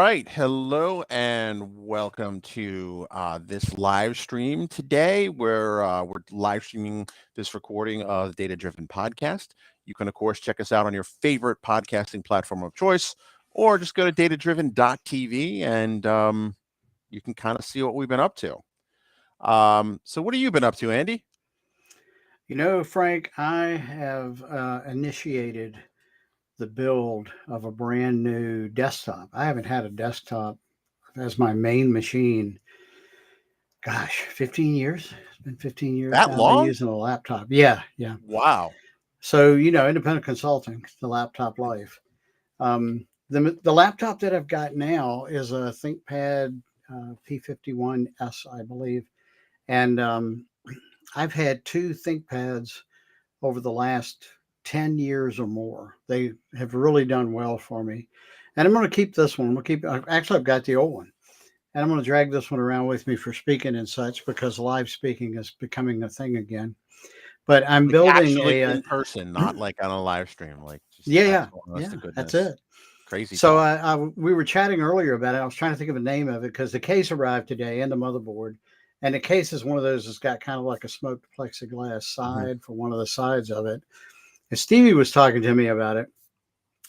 right. Hello and welcome to this live stream today. We're live streaming this recording of the Data Driven Podcast. You can, of course, check us out on your favorite podcasting platform of choice, or just go to datadriven.tv and you can kind of see what we've been up to. So, what have you been up to, Andy? Frank, I have initiated the build of a brand new desktop. I haven't had a desktop as my main machine. Gosh, 15 years. It's been 15 years That now. I've been long? using a laptop. Yeah, yeah. Wow. So, independent consulting, the laptop life. The laptop that I've got now is a ThinkPad P51S, I believe. And I've had two ThinkPads over the last 10 years or more. They have really done well for me. And I'm going to keep this one. I've got the old one. And I'm going to drag this one around with me for speaking and such because live speaking is becoming a thing again. But I'm Like building actually in person, not like on a live stream. Like just yeah, actual, honest to yeah, that's goodness, it. crazy So talk. we were chatting earlier about it. I was trying to think of the name of it because the case arrived today and the motherboard. And the case is one of those that's got kind of like a smoked plexiglass Mhm. side for one of the sides of it. And Stevie was talking to me about it.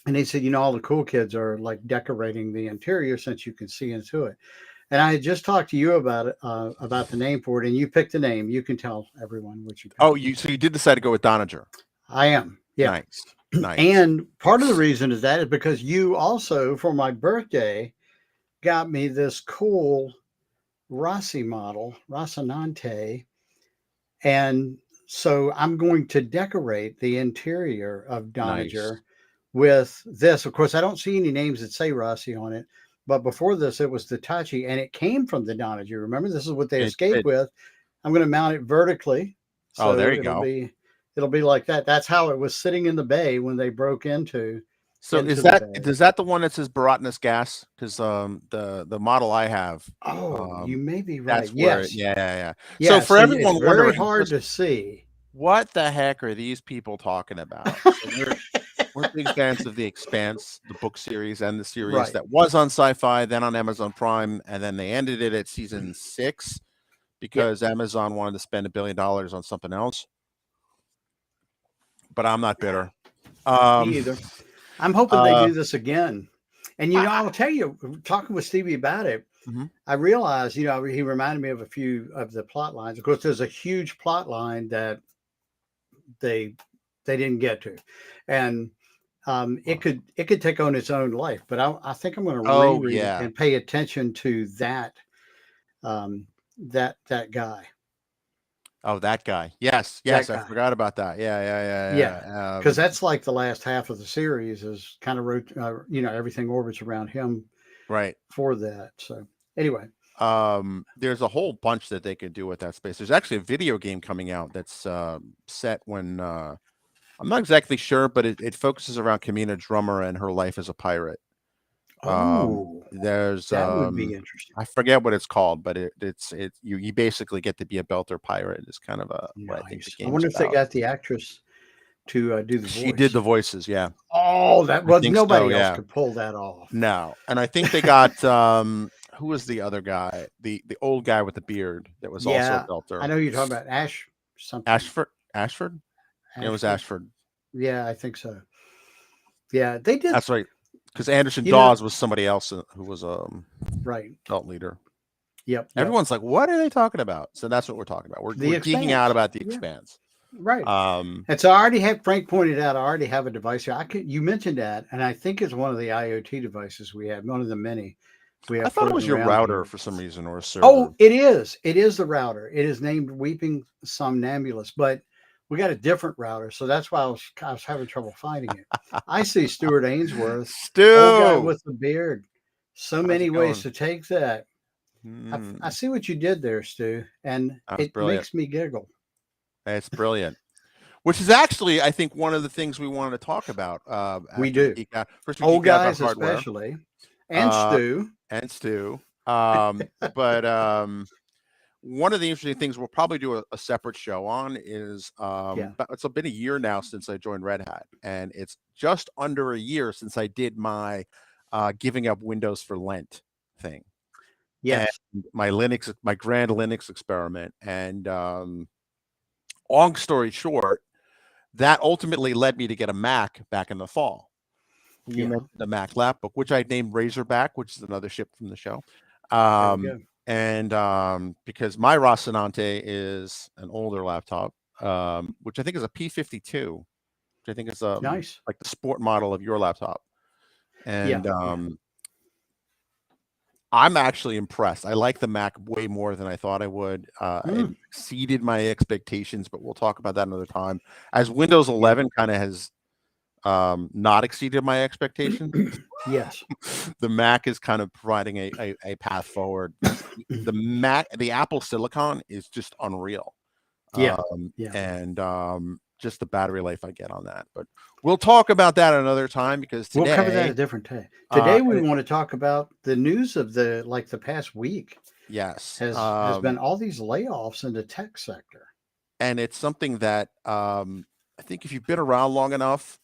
And he said, all the cool kids are like decorating the interior since you can see into it. And I had just talked to you about the name for it, and you picked the name. You can tell everyone what you Oh, picked. you did decide to go with Donager. I am, yeah. Nice, nice. And part of the reason is that is because you also, for my birthday, got me this cool Rossi model, Rocinante. And so I'm going to decorate the interior of Nice. Donager with this. Of course, I don't see any names that say Rossi on it, but before this, it was the Tachi, and it came from the Donager. Remember, this is what they It escaped did. with. I'm going to mount it vertically, Oh, there so you go. it'll be like that. That's how it was sitting in the bay when they broke So into the bay. is that the one that says Baratnus gas? Because the model I have, Oh, you may be that's right. where Yes, yeah, yeah, yeah. So yeah. for So it's everyone very wondering, hard just to see. what the heck are these people talking about? So we're big fans of The Expanse, the book series, and the series Right. that was on Sci-Fi, then on Amazon Prime, and then they ended it at season 6 Yep. because Amazon wanted to spend $1 billion on something else. But I'm not bitter. Me Um, either. I'm hoping they uh, do this again. And I, I'll tell you, talking with Stevie about it, mhm. I realized, he reminded me of a few of the plot lines. Of course, there's a huge plot line that they they didn't get to, and it could take on its own life. But I think I'm going to Oh reread it yeah. and pay attention to um, that guy, Oh, that guy. Yes, that yes, I guy. forgot about that. Yeah, yeah, Yeah, yeah, yeah. because that's like the last half of the series is kind of everything orbits around him Right. for that. So anyway, There's a whole bunch that they could do with that space. There's actually a video game coming out that's set when I'm not exactly sure, but it focuses around Kamina Drummer and her life as a pirate. oh, There's that would be interesting. I forget what it's called, but it's you basically get to be a belter pirate. Is kind of what I think the Nice. I game's wonder if they about. got the actress to do the She did voice. the voices, yeah. Oh, that I was think so, nobody else yeah. could pull that off. No, and I think they got who was the other guy? The old guy with the beard that was also a Yeah, I belter. know you're talking about Ash something, Ashford. Ashford. It was Ashford. Ashford. Yeah, I think so. Yeah, they did. That's right. Because Anderson You know, Dawes was somebody else who was right. belt leader. Yep, yep. Everyone's like, "What are they talking about?" So that's what we're talking about. The We're geeking out Expanse. about the Yeah, Expanse. right. Um, And so I already have Frank pointed out. I already have a device here. I could. You mentioned that, and I think it's one of the IoT devices we have. One of the many we I have thought it floating was your around router here. for some reason or a server. Oh, it is. It is the router. It is named Weeping Somnambulist, but we got a different router, so that's why I was having trouble finding it. I see Stuart Ainsworth, old guy Stu, with the beard. So how's many it ways going? to take that. I Hmm, see what you did there, Stu, and that was it brilliant. makes me giggle. It's brilliant. Which is actually, I think, one of the things we wanted to talk about We after we do. geek out. First, we Old geek out about guys, hardware especially, and uh, Stu. and Stu. But one of the interesting things we'll probably do a separate show on is Yeah. but it's been a year now since I joined Red Hat, and it's just under a year since I did my giving up Windows for Lent thing, and Yes. my grand Linux experiment. And long story short, that ultimately led me to get a Mac back in the fall. You Yeah. mentioned the Mac laptop, which I named Razorback, which is another ship from the show. Very Um, good. and because my Rocinante is an older laptop, which I think is a P52, which I think is Nice. like the sport model of your laptop. Yeah. And Yeah. I'm actually impressed. I like the Mac way more than I thought I would. It Mm, exceeded my expectations, but we'll talk about that another time. As Windows yeah. 11 kind of has not exceeded my expectations, Yes. the Mac is kind of providing a path forward because the Apple Silicon is just unreal. Yeah. Yeah. And just the battery life I get on that. But we'll talk about that another time because We'll cover that a today, different day. uh, Today we want to talk about the news of the past week yes, has been all these layoffs in the tech sector. and it's something that I think if you've been around long enough,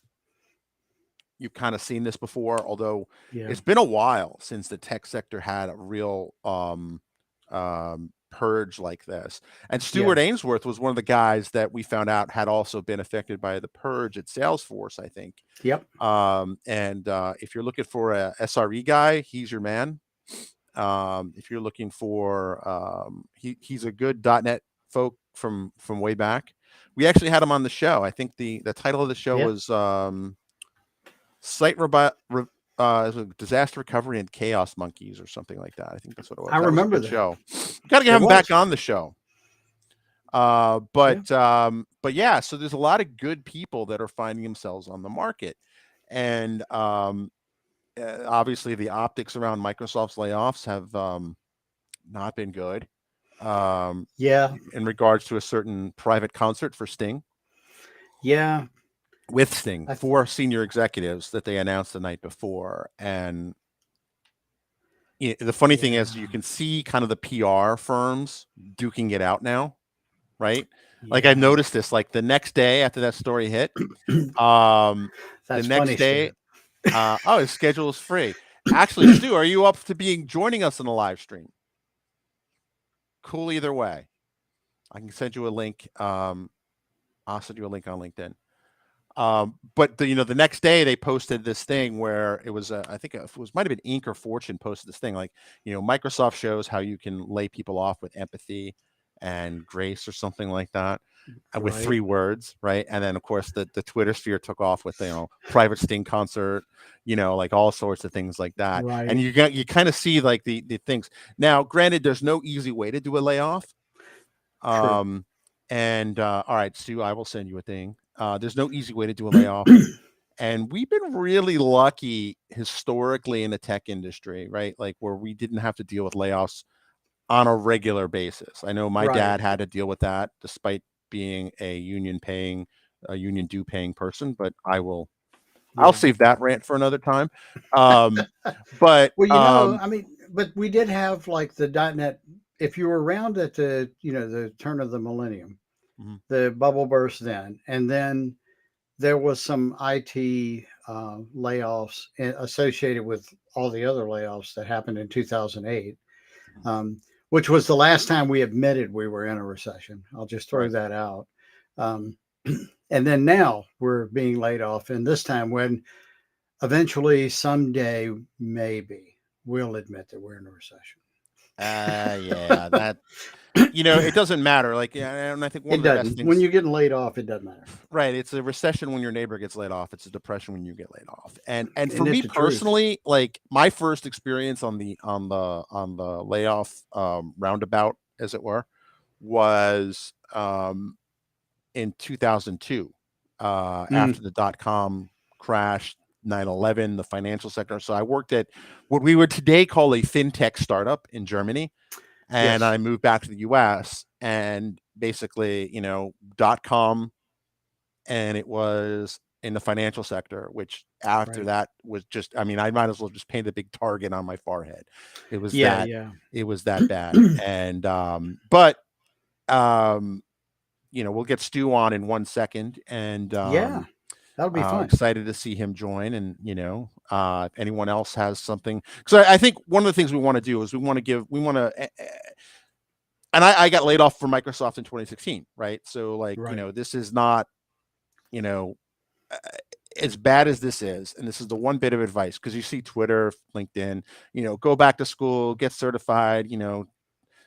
you've kind of seen this before. Although Yeah. it's been a while since the tech sector had a real purge like this. And Yeah. Stuart Ainsworth was one of the guys that we found out had also been affected by the purge at Salesforce, I think. Yep. And if you're looking for a SRE guy, he's your man. If you're looking for, he's a good .NET folk from way back. We actually had him on the show. I think the title of the show Yeah. was Site Rebi- Re- Disaster Recovery and Chaos Monkeys or something like that. I think that's what it was. I That was a remember good that. show. Got to get It him back was. on the show. Yeah. But yeah, so there's a lot of good people that are finding themselves on the market, and obviously the optics around Microsoft's layoffs have not been good. Um, Yeah. in regards to a certain private concert for Sting Yeah. with Sting, I th- four senior executives that they announced the night before, and the funny thing is you yeah. can see kind of the PR firms duking it out now, right? Like I've Yeah. noticed this, like the next day after that story hit, um, the That's funny, next day, Stu. oh, his schedule is free. Actually, Stu, are you up to being joining us in the live stream? Cool, either way. I can send you a link. I'll send you a link on LinkedIn. But the next day they posted this thing where it was, I think it was might have been Inc. or Fortune posted this thing like, Microsoft shows how you can lay people off with empathy and grace or something like that, with Right. 3 words, right? And then of course the Twitter sphere took off with private Sting concert, like all sorts of things like that. And Right. you kind of see like the things. Now, granted, there's no easy way to do a layoff. True. Um, and all right, Stu, I will send you a thing. There's no easy way to do a layoff. And we've been really lucky historically in the tech industry, right? Like where we didn't have to deal with layoffs on a regular basis. I know my Right. dad had to deal with that despite being a union due paying person, but I'll Yeah. save that rant for another time. Um, but Well, I mean, but we did have like the .NET. If you were around at the turn of the millennium, mhm, the bubble burst then, and then there was some IT layoffs associated with all the other layoffs that happened in 2008, mhm, which was the last time we admitted we were in a recession. I'll just throw right. that out. Um, and then now we're being laid off, and this time when eventually, someday, maybe we'll admit that we're in a recession. Yeah, that it doesn't matter. Like, yeah, and I think one It of the best doesn't. When things. you're getting laid off, it doesn't matter. Right, it's a recession when your neighbor gets laid off. It's a depression when you get laid off. And for Isn't it me the truth? personally, like my first experience on the layoff roundabout, as it were, was in 2002, Mm, after the .com crash, 9/11, the financial sector. So I worked at what we would today call a fintech startup in Germany, and yes. I moved back to the US, and basically, .com, and it was in the financial sector, which after Right. that was just, I mean, I might as well just paint a big target on my forehead. It was Yeah. that, Yeah. it was that bad. And, but, um, we'll get Stu on in 1 second, and Yeah. That'll be fun. excited to see him join. And If anyone else has something, because I think one of the things we want to do is we want to, and I got laid off from Microsoft in 2016, right? So like, Right. this is not, you know, uh, as bad as this is, and this is the one bit of advice, because you see Twitter, LinkedIn, go back to school, get certified,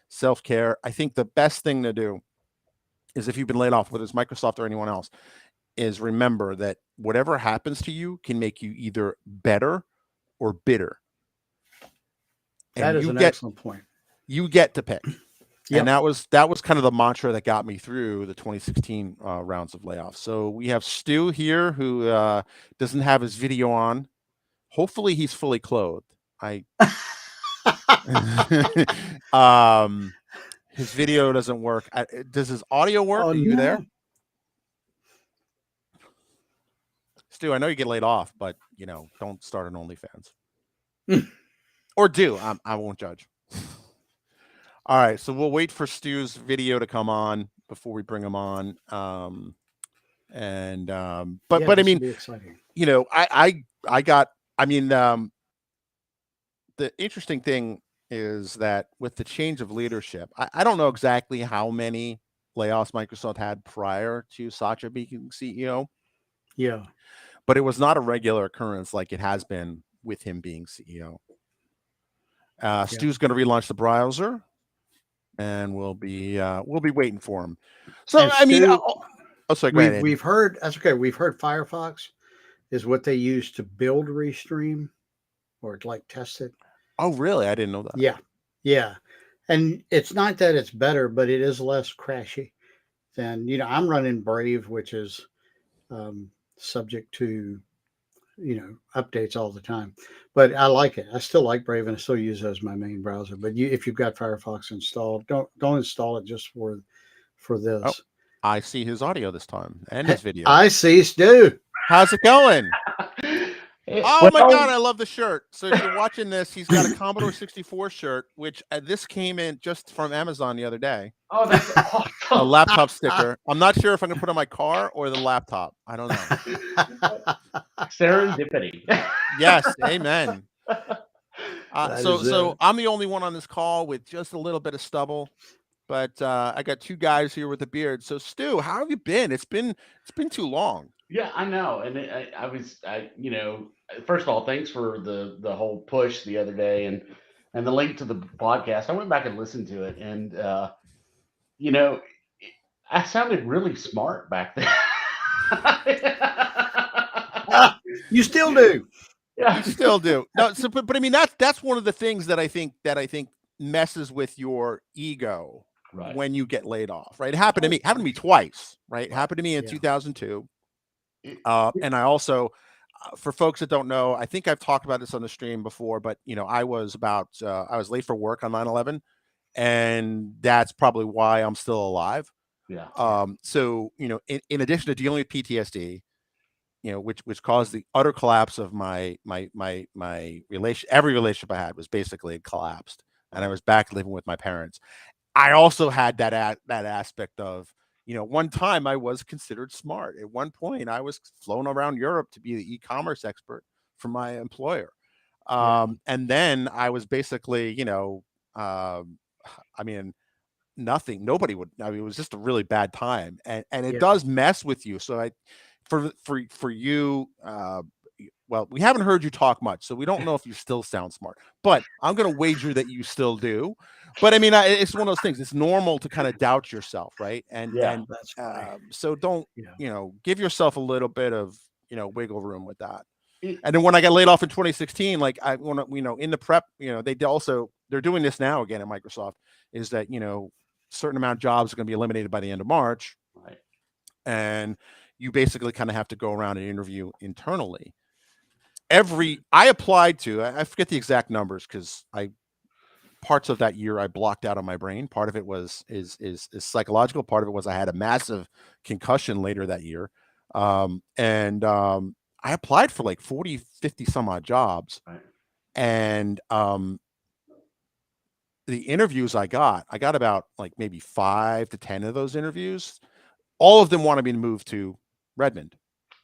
self care. I think the best thing to do is, if you've been laid off, whether it's Microsoft or anyone else, is remember that whatever happens to you can make you either better or bitter, and That is an excellent point. you get to pick. And Yep. that was kind of the mantra that got me through the 2016 rounds of layoffs. So we have Stu here, who doesn't have his video on. Hopefully he's fully clothed. I um his video doesn't work. Does his audio work? Oh Are you there? no. Stu, I know you get laid off, but don't start an OnlyFans. Or do. I won't judge. All right, so we'll wait for Stu's video to come on before we bring him on. Yeah, But I this will mean, be exciting. I got. I mean, the interesting thing is that with the change of leadership, I don't know exactly how many layoffs Microsoft had prior to Satya being CEO, Yeah. but it was not a regular occurrence like it has been with him being CEO. Yeah. Stu's going to relaunch the browser, and we'll be waiting for him. So And I mean, Stu, oh, sorry, go ahead, we've Andy. we've heard that's okay. We've heard Firefox is what they use to build Restream or to like test it. Oh, really? I didn't know that. Yeah. Yeah. And it's not that it's better, but it is less crashy than, I'm running Brave, which is subject to, updates all the time. But I like it. I still like Brave and I still use it as my main browser. But if you've got Firefox installed, don't install it just for Oh, this. I see his audio this time and his video. I see Stu. How's it going? Oh my God, Well, I love the shirt. So if you're watching this, he's got a Commodore 64 shirt, which this came in just from Amazon the other day. oh, that's A awesome. laptop sticker. I'm not sure if I'm gonna put it on my car or the laptop. I don't know. Serendipity. Yes, amen. That So is it. I'm the only one on this call with just a little bit of stubble, but I got two guys here with a beard. So Stu, how have you been? It's been too long. Yeah, I know. And first of all, thanks for the whole push the other day and the link to the podcast. I went back and listened to it, and you know, I sounded really smart back then. You still do. You Yeah, still do. No, so but I mean that's one of the things that I think messes with your ego right. when you get laid off, right? It happened to Oh, me. for Happened to me sure. twice, right? It Right. happened to me in Yeah. 2002. It- And I also, for folks that don't know, I think I've talked about this on the stream before, but I was late for work on 9/11, and that's probably why I'm still alive. yeah. So in addition to dealing with PTSD, which caused the utter collapse of my relation. Every relationship I had was basically collapsed, and I Right. was back living with my parents. I also had that aspect of, one time I was considered smart. At one point, I was flown around Europe to be the e-commerce expert for my employer, Yeah. and then I was basically, um, I mean, nothing. Nobody would. I mean, it was just a really bad time, and it Yeah. does mess with you. So for you, well, we haven't heard you talk much, so we don't know if you still sound smart. But I'm going to wager that you still do. But I mean, it's one of those things. It's normal to kind of doubt yourself, right? Yeah. That's funny. So don't Yeah. give yourself a little bit of wiggle room with that. It, And then when I got laid off in 2016, like I want to, in the prep, they're doing this now again at Microsoft, is that certain amount of jobs are going to be eliminated by the end of March, right. and you basically kind of have to go around and interview internally. I applied to, I forget the exact numbers because I parts of that year I blocked out on my brain. Part of it was is psychological. Part of it was I had a massive concussion later that year, and I applied for like 40, 50 some odd jobs, Right. and the interviews I got about like maybe 5 to 10 of those interviews. All of them wanted me to move to Redmond,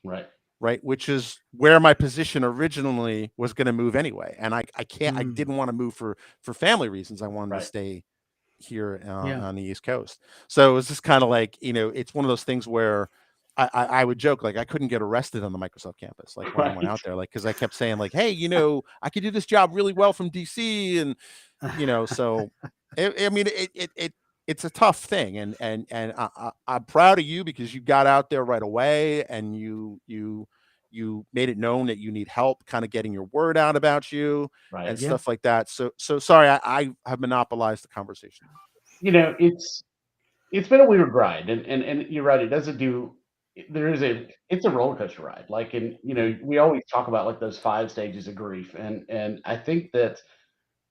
Right. right? Which is where my position originally was going to move anyway. And I can't, I Mm, didn't want to move for family reasons. I wanted to Right. stay here yeah. on the East Coast. So it was just kind of like, it's one of those things where I would joke like I couldn't get arrested on the Microsoft campus, like when I went Right. out there, like because I kept saying like, hey, I could do this job really well from DC, and so I mean it's a tough thing, and I'm proud of you because you got out there right away, and you made it known that you need help, kind of getting your word out about you and Right. Yeah. stuff like that. So sorry, I have monopolized the conversation. It's been a weird ride, and you're right. It doesn't do. There is a it's a roller coaster ride. Like, and Mm, we always talk about like those 5 stages of grief, and I think that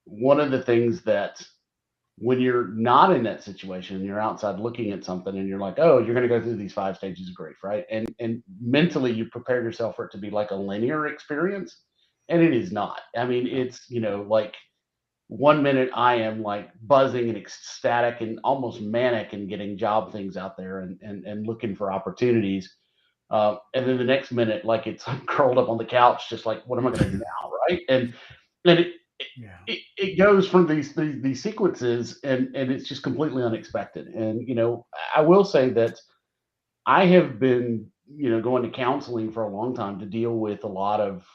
one of the things that when you're not in that situation, you're outside looking at something, and you're like, oh, you're going to go through these 5 stages of grief, right? And mentally, you prepare yourself for it to be like a linear experience, and it is not. I mean, Yeah. it's like 1 minute I am like buzzing and ecstatic and almost manic and getting job things out there and looking for opportunities. And then the next minute, like it's I'm curled up on the couch, just like, what am I going to do now? Right. And yeah. it goes from these sequences, and it's just completely unexpected. And, I will say that I have been, going to counseling for a long time to deal with a lot of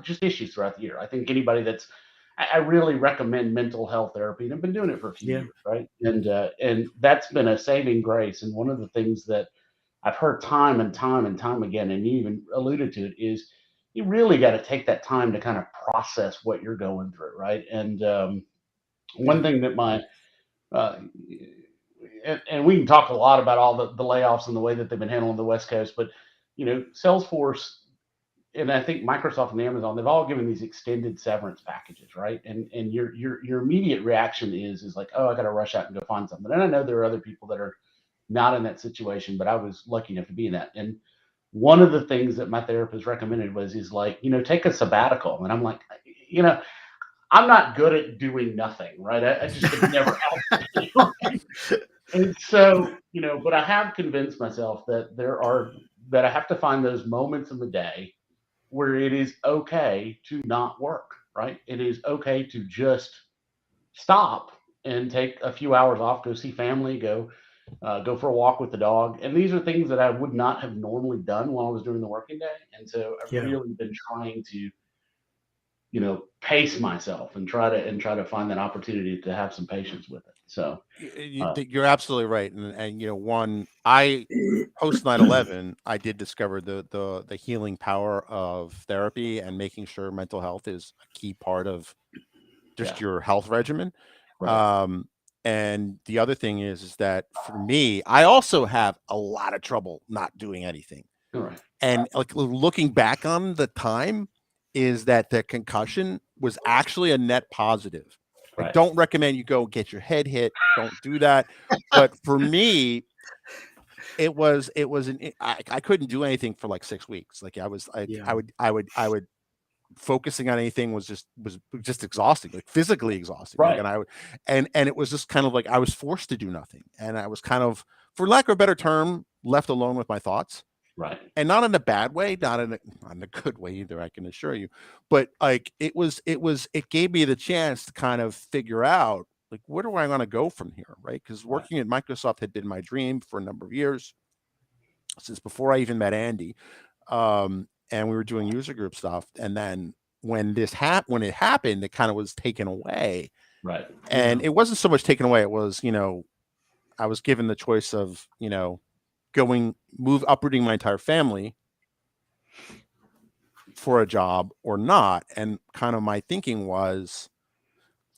just issues throughout the year. I think anybody I really recommend mental health therapy, and I've been doing it for a few Yeah. years, right? And that's been a saving grace. And one of the things that I've heard time and time and time again, and you even alluded to it, is you really got to take that time to kind of process what you're going through, right? And Yeah. one thing that uh, and we can talk a lot about all the layoffs and the way that they've been handling the West Coast, but Salesforce and I think Microsoft and Amazon, they've all given these extended severance packages, right? And your immediate reaction is like, oh, I got to rush out and go find something. And I know there are other people that are not in that situation, but I was lucky enough to be in that. And one of the things that my therapist recommended is like, take a sabbatical. And I'm like, you know, I'm not good at doing nothing, right? I just have never had. And so, but I have convinced myself that I have to find those moments in the day where it is okay to not work, right? It is okay to just stop and take a few hours off, go see family, go for a walk with the dog. And these are things that I would not have normally done while I was doing the working day. And so I've Yeah. really been trying to, pace myself and try to find that opportunity to have some patience with it. So, uh, You're absolutely right, and one I post 9/11, I did discover the healing power of therapy and making sure mental health is a key part of yeah, just your health regimen. right, Um, and the other thing is that for me, I also have a lot of trouble not doing anything. all right, And like looking back on the time, is that the concussion was actually a net positive. I right, don't recommend you go get your head hit. Don't do that. But for me, I couldn't do anything for like 6 weeks. Like Yeah. I would focusing on anything was just exhausting, like physically exhausting. Like, right, and it was just kind of like I was forced to do nothing, and I was kind of, for lack of a better term, left alone with my thoughts, right, and not in a bad way, not in a good way either, I can assure you. But like it gave me the chance to kind of figure out like where do I want to go from here, right? Because right, working at Microsoft had been my dream for a number of years since before I even met Andy, and we were doing user group stuff. And then when it happened, it kind of was taken away, right, and Yeah. it wasn't so much taken away. It was, I was given the choice of, uprooting my entire family for a job or not. And kind of my thinking was,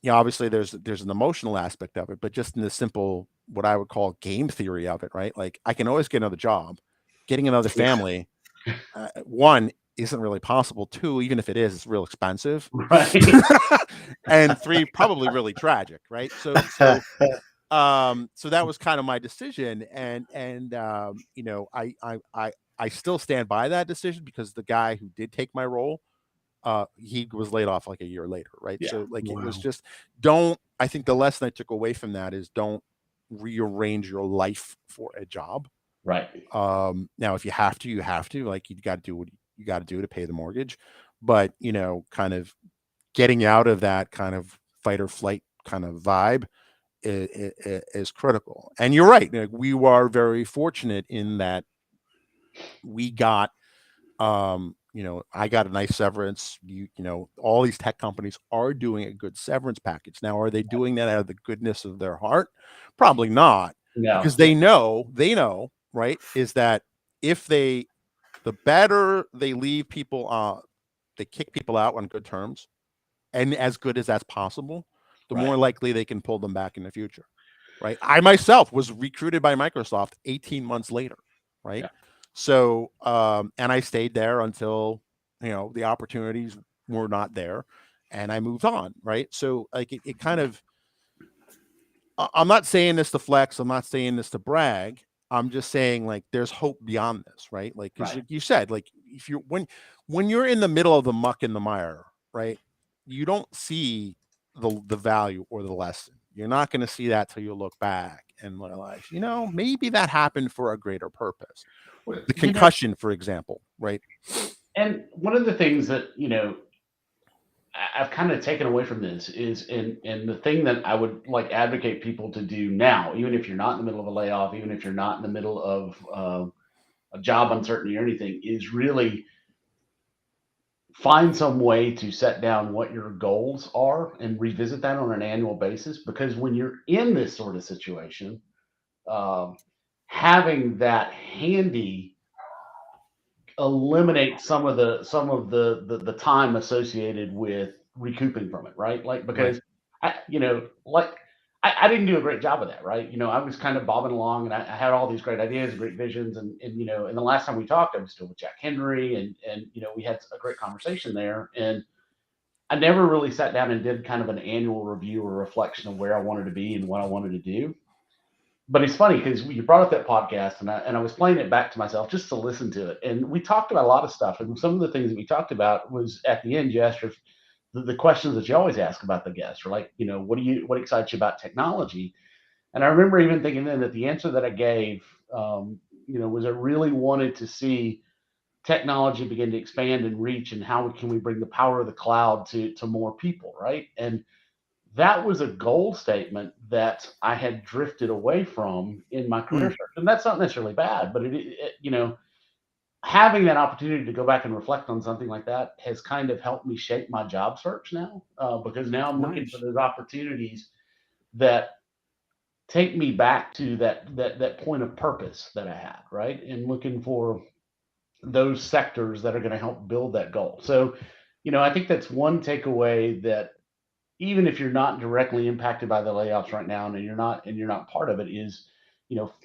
obviously there's an emotional aspect of it, but just in the simple, what I would call game theory of it, right? Like I can always get another job, getting another yeah, family. One isn't really possible. Two, even if it is, it's real expensive. right, And three, probably really tragic, right? So that was kind of my decision, and I still stand by that decision because the guy who did take my role, he was laid off like a year later, right? yeah, So like it was Wow. just don't. I think the lesson I took away from that is don't rearrange your life for a job. right, Now, if you have to, you have to. Like you got to do you got to do to pay the mortgage. But, kind of getting out of that kind of fight or flight kind of vibe is critical. And you're right. Like, we are very fortunate in that we got, I got a nice severance. All these tech companies are doing a good severance package. Now, are they doing that out of the goodness of their heart? Probably not, No, because they know, right? Is that if the better they leave people, they kick people out on good terms, and as good as that's possible, the right. more likely they can pull them back in the future, right? I myself was recruited by Microsoft 18 months later, right? Yeah, So, and I stayed there until, the opportunities were not there, and I moved on, right? So, like, it kind of, I'm not saying this to flex. I'm not saying this to brag. I'm just saying, like, there's hope beyond this, right? Like, because right. you said, like, if you're when you're in the middle of the muck and the mire, right, you don't see the value or the lesson. You're not going to see that till you look back and realize, maybe that happened for a greater purpose. Well, The concussion, for example, right? and one of the things that I've kind of taken away from this is, and the thing that I would like advocate people to do now, even if you're not in the middle of a layoff, even if you're not in the middle of a job uncertainty or anything, is really find some way to set down what your goals are and revisit that on an annual basis. Because when you're in this sort of situation, um, having that handy eliminate some of the time associated with recouping from it, right? Like, Right. because I didn't do a great job of that, right? I was kind of bobbing along, and I had all these great ideas and great visions, and and the last time we talked, I was still with Jack Henry, and we had a great conversation there, and I never really sat down and did kind of an annual review or reflection of where I wanted to be and what I wanted to do. But it's funny because you brought up that podcast, and I was playing it back to myself just to listen to it, and we talked about a lot of stuff. And some of the things that we talked about was at the end, you asked the questions that you always ask about the guest, or like, what excites you about technology? And I remember even thinking then that the answer that I gave, was I really wanted to see technology begin to expand and reach, and how can we bring the power of the cloud to more people, right? And that was a goal statement that I had drifted away from in my career Mm, search. And that's not necessarily bad, but having that opportunity to go back and reflect on something like that has kind of helped me shape my job search now, because now I'm looking for nice. those opportunities that take me back to that point of purpose that I had, right? And looking for those sectors that are going to help build that goal. So, I think that's one takeaway, that even if you're not directly impacted by the layoffs right now, and you're not part of it, is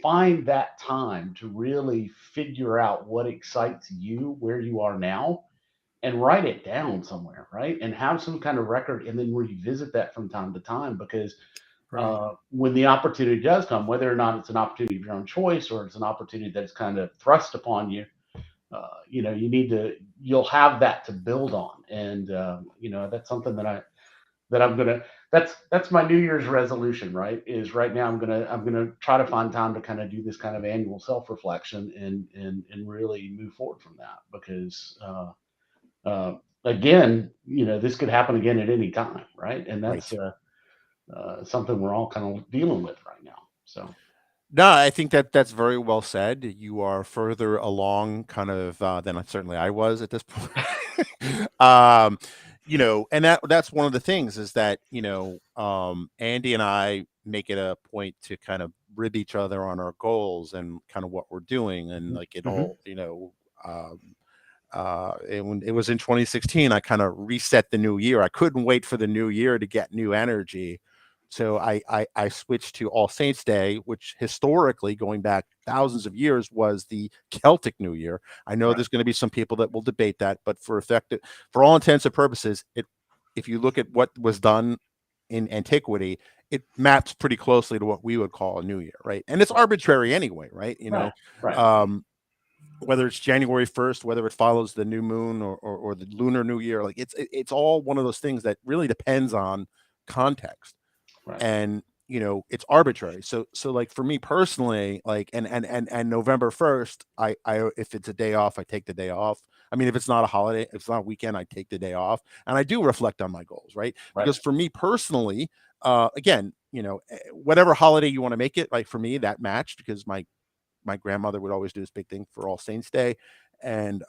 find that time to really figure out what excites you where you are now, and write it down somewhere, right? And have some kind of record, and then revisit that from time to time. Because Right. when the opportunity does come, whether or not it's an opportunity of your own choice, or it's an opportunity that's kind of thrust upon you, you'll have that to build on. And that's something that I'm gonna that's my New Year's resolution, right? Is right now I'm gonna try to find time to kind of do this kind of annual self reflection, and really move forward from that. Because again, this could happen again at any time, right? And that's Right. something we're all kind of dealing with right now. So No, I think that that's very well said. You are further along, kind of, than certainly I was at this point. um, and that's one of the things, is that, Andy and I make it a point to kind of rib each other on our goals and kind of what we're doing, and like it Hmm. all, um, and when it was in 2016, I kind of reset the new year. I couldn't wait for the new year to get new energy. So I switched to All Saints Day, which historically, going back thousands of years, was the Celtic New Year. I know right, there's going to be some people that will debate that, but for all intents and purposes, if you look at what was done in antiquity, it maps pretty closely to what we would call a new year, right? And it's right, arbitrary anyway, right? right, right, Um, whether it's January 1st, whether it follows the new moon, or the lunar new year, like it's all one of those things that really depends on context. right, And it's arbitrary. So like for me personally, like and November 1st, I if it's a day off, I take the day off. I mean, if it's not a holiday, if it's not a weekend, I take the day off, and I do reflect on my goals, right? Right. Because for me personally, again, whatever holiday you want to make it, like for me, that matched because my grandmother would always do this big thing for All Saints Day, and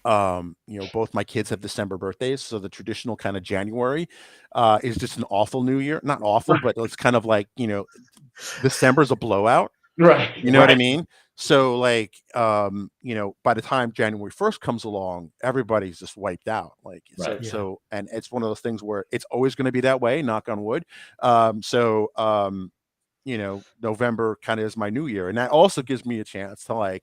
both my kids have December birthdays, so the traditional kind of January is just an awful New Year. Not awful, but it's kind of like December's a blowout. Right. You know what I Right. mean? So like, by the time January 1st comes along, everybody's just wiped out. Like so, Right. Yeah. so, and it's one of those things where it's always going to be that way. Knock on wood. So, November kind of is my new year. And that also gives me a chance to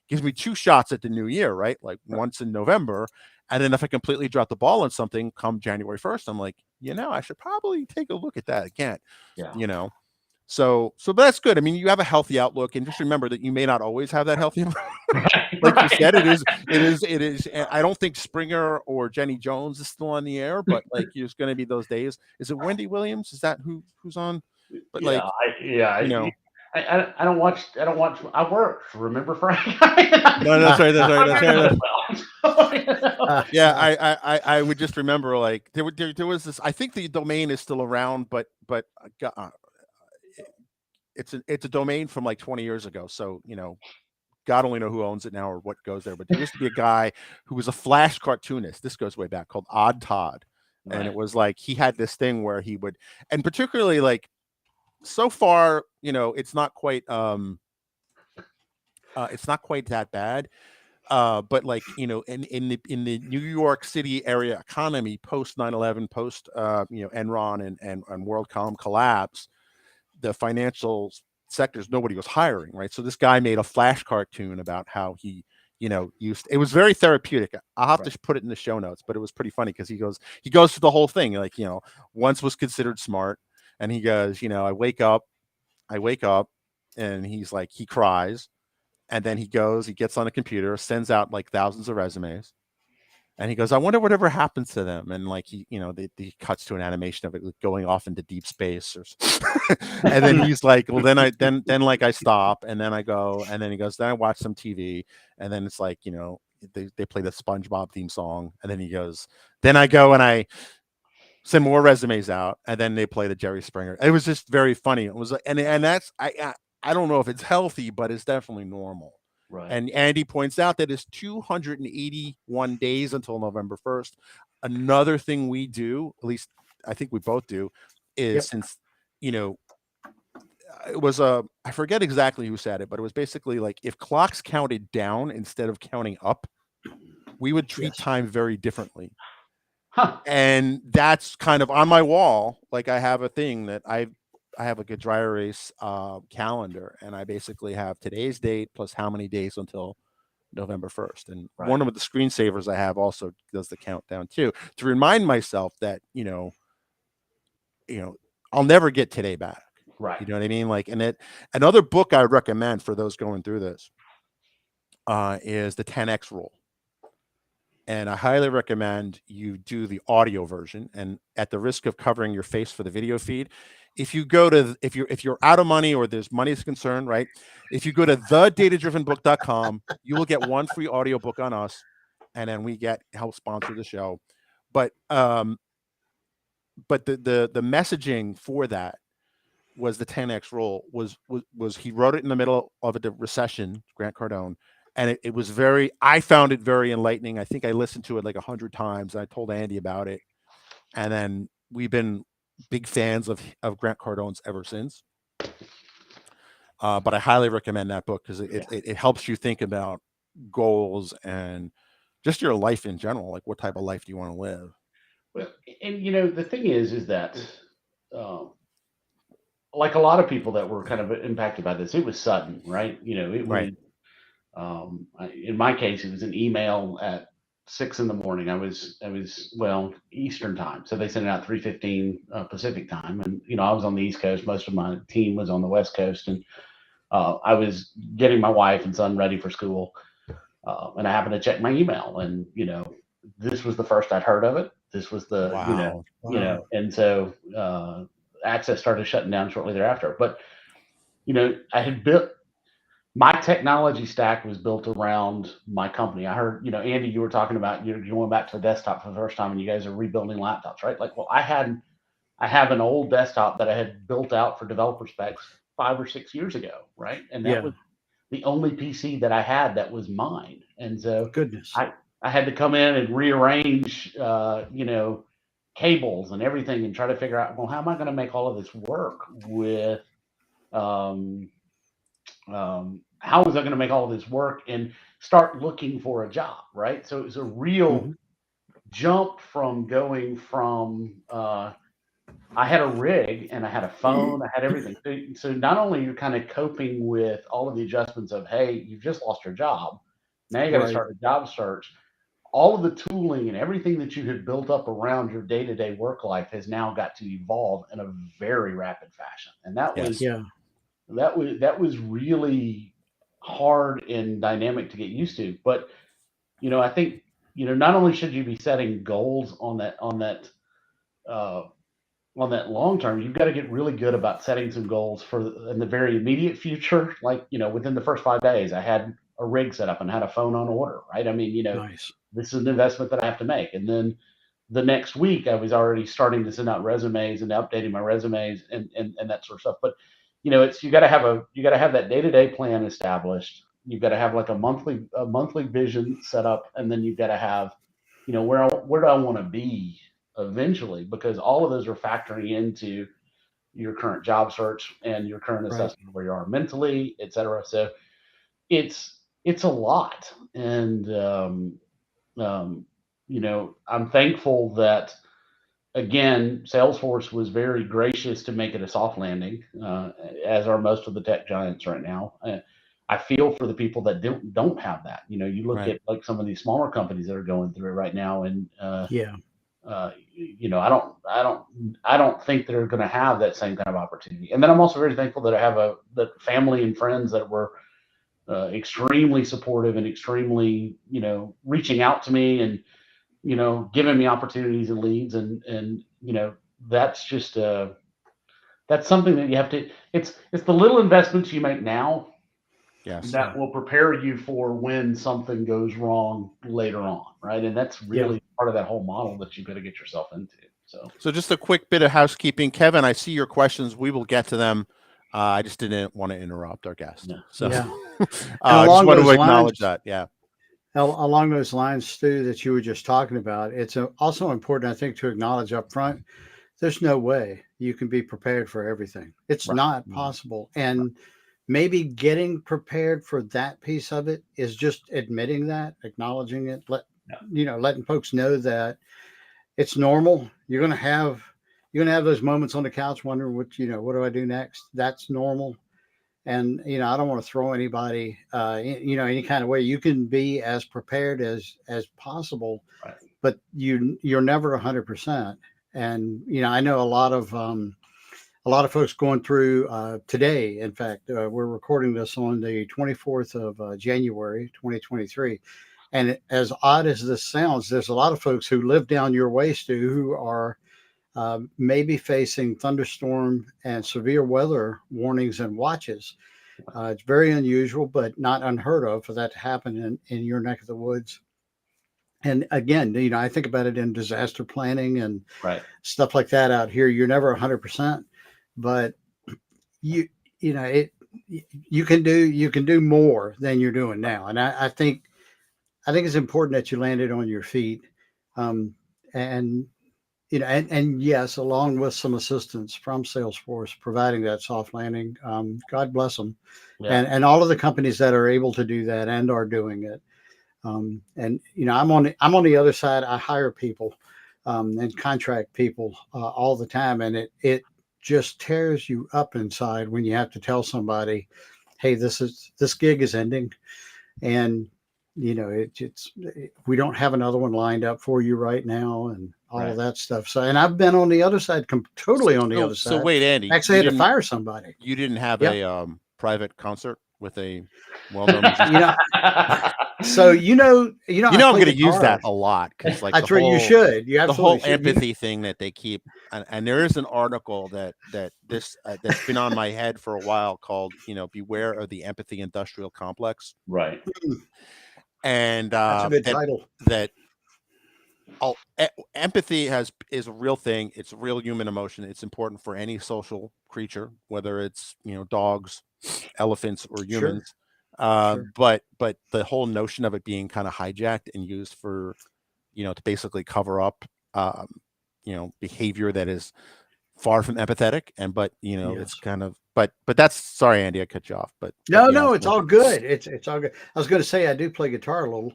gives me two shots at the new year, right? Like Right. once in November. And then if I completely drop the ball on something come January 1st, I'm like, I should probably take a look at that again, Yeah. you know? So that's good. I mean, you have a healthy outlook, and just remember that you may not always have that healthy outlook. Right. Like you Right. said, it is. And I don't think Springer or Jenny Jones is still on the air, but like there's going to be those days. Is it Wendy Williams? Is that who's on? But Yeah. like, Yeah. you know, I don't watch. I don't watch. I work. Remember, Frank? no, that's right, that's right, that's Remember right. that well. You know? Yeah, I would just remember like there was this. I think the domain is still around, but it's a domain from like 20 years ago. So God only know who owns it now or what goes there. But there used to be a guy who was a Flash cartoonist. This goes way back, called Odd Todd, and it Right. was like he had this thing where he would, and particularly like so far, it's not quite that bad. But like in the New York City area economy post 9/11, post Enron and WorldCom collapse, the financial sectors, nobody was hiring, right? So this guy made a flash cartoon about how he used, it was very therapeutic. I'll have Right. to put it in the show notes, but it was pretty funny because he goes through the whole thing, like once was considered smart, and he goes, I wake up and he's like, he cries, and then he gets on a computer, sends out like thousands of resumes, and he goes, I wonder whatever happens to them. And like he cuts to an animation of it going off into deep space, or and then he's like, well, then like I stop, and then I go, and then he goes, then I watch some TV, and then it's like they play the SpongeBob theme song, and then he goes, then I go and I send more resumes out, and then they play the Jerry Springer. It was just very funny. It was, and that's I don't know if it's healthy, but it's definitely normal. Right. And Andy points out that it's 281 days until November 1st. Another thing we do, at least I think we both do, is Yep. since you know it was I forget exactly who said it, but it was basically like if clocks counted down instead of counting up, we would treat Yes. time very differently. Huh. And that's kind of on my wall. Like I have a thing that I have like a dry erase calendar, and I basically have today's date plus how many days until November 1st. And Right. one of the screensavers I have also does the countdown too, to remind myself that you know I'll never get today back. Right. You know what I mean? Like, and another book I recommend for those going through this is the 10x rule. And I highly recommend you do the audio version. And at the risk of covering your face for the video feed, if you go to if you're out of money or there's money is concerned, right? If you go to thedatadrivenbook.com, you will get one free audiobook on us, and then we get help sponsor the show. But the messaging for that was the 10x rule was he wrote it in the middle of a recession, Grant Cardone, and it was very, I found it very enlightening. I think I listened to it like 100 times. I told Andy about it, and then we've been big fans of Grant Cardone's ever since. But I highly recommend that book because Yeah. it helps you think about goals and just your life in general. Like, what type of life do you want to live? Well, and the thing is that, um, like a lot of people that were kind of impacted by this, it was sudden, right? It was. Right. In my case, it was an email at 6 in the morning. I was well Eastern time, so they sent it out 3:15 Pacific time, and I was on the East Coast. Most of my team was on the West Coast, and I was getting my wife and son ready for school, and I happened to check my email, and this was the first I'd heard of it. This was the Wow. you Wow. know, and so access started shutting down shortly thereafter. But I had built my technology stack was built around my company. I heard, Andy, you were talking about you're going back to the desktop for the first time, and you guys are rebuilding laptops, right? Like, well, I have an old desktop that I had built out for developer specs 5 or 6 years ago, right? And that Yeah. was the only PC that I had that was mine. And so Goodness. I had to come in and rearrange, cables and everything and try to figure out, well, how am I going to make all of this work with, um, how was I going to make all of this work and start looking for a job, right? So it was a real hmm jump from going from, I had a rig and I had a phone, I had everything. So not only you're kind of coping with all of the adjustments of, hey, you've just lost your job. Now you got to Right. start a job search. All of the tooling and everything that you had built up around your day-to-day work life has now got to evolve in a very rapid fashion. And that was Yes. Yeah. that was really hard and dynamic to get used to. But I think not only should you be setting goals uh, on that long term, you've got to get really good about setting some goals for in the very immediate future. Like, within the first 5 days, I had a rig set up and had a phone on order, right? I mean, Nice. this is an investment that I have to make. And then the next week, I was already starting to send out resumes and updating my resumes and that sort of stuff. But it's you got to have that day to day plan established. You've got to have like a monthly vision set up, and then you've got to have, where do I want to be eventually, because all of those are factoring into your current job search and your current Right. assessment of where you are mentally, et cetera. So it's a lot, and um, I'm thankful that, again, Salesforce was very gracious to make it a soft landing, as are most of the tech giants right now. I feel for the people that don't have that. You look Right. at like some of these smaller companies that are going through it right now, and Yeah. I don't think they're going to have that same kind of opportunity. And then I'm also very thankful that I have the family and friends that were extremely supportive and extremely, reaching out to me and, giving me opportunities and leads. And, that's just, that's something that you have to, it's the little investments you make now Yes. that will prepare you for when something goes wrong later on. Right. And that's Yeah. really part of that whole model that you've got to get yourself into. So just a quick bit of housekeeping. Kevin, I see your questions. We will get to them. I just didn't want to interrupt our guest. Yeah. So Yeah. I just along want to those acknowledge lines, that. Yeah. along those lines, Stu, that you were just talking about, it's also important, I think, to acknowledge up front. There's no way you can be prepared for everything. It's Right. not possible. And maybe getting prepared for that piece of it is just admitting that, acknowledging it, letting folks know that it's normal. You're gonna have those moments on the couch wondering what do I do next? That's normal. And I don't want to throw anybody any kind of way. You can be as prepared as possible, Right. but you're never 100%. And I know a lot of folks going through today. In fact, we're recording this on the 24th of January 2023. And as odd as this sounds, there's a lot of folks who live down your way, Stu, who are maybe facing thunderstorm and severe weather warnings and watches. It's very unusual, but not unheard of for that to happen in your neck of the woods. And again, I think about it in disaster planning and Right. stuff like that out here. You're never 100%, but you you know it you can do more than you're doing now. And I think it's important that you landed on your feet, and and yes, along with some assistance from Salesforce providing that soft landing. God bless them, Yeah. and all of the companies that are able to do that and are doing it. And I'm on the other side. I hire people and contract people all the time, and it just tears you up inside when you have to tell somebody, "Hey, this gig is ending," and we don't have another one lined up for you right now, and all Right. of that stuff. So, and I've been on the other side, totally on the So, other so side. wait, Andy, Actually, had to fire somebody. you didn't have Yeah. a private concert with a well-known musician? So I I'm play going to use guitar. that a lot because, like, That's right. You should. You the absolutely whole should. empathy thing that they keep and there is an article that's been on my head for a while called, beware of the empathy industrial complex. Right. And That's a good that title. that empathy is a real thing. It's a real human emotion. It's important for any social creature, whether it's dogs, elephants, or Sure, humans. sure. But the whole notion of it being kind of hijacked and used for, to basically cover up, behavior that is far from empathetic, but it's Yes. kind of, but that's, sorry, Andy, I cut you off, but No, yeah, no, it's all good. It's all good. I was going to say I do play guitar a little,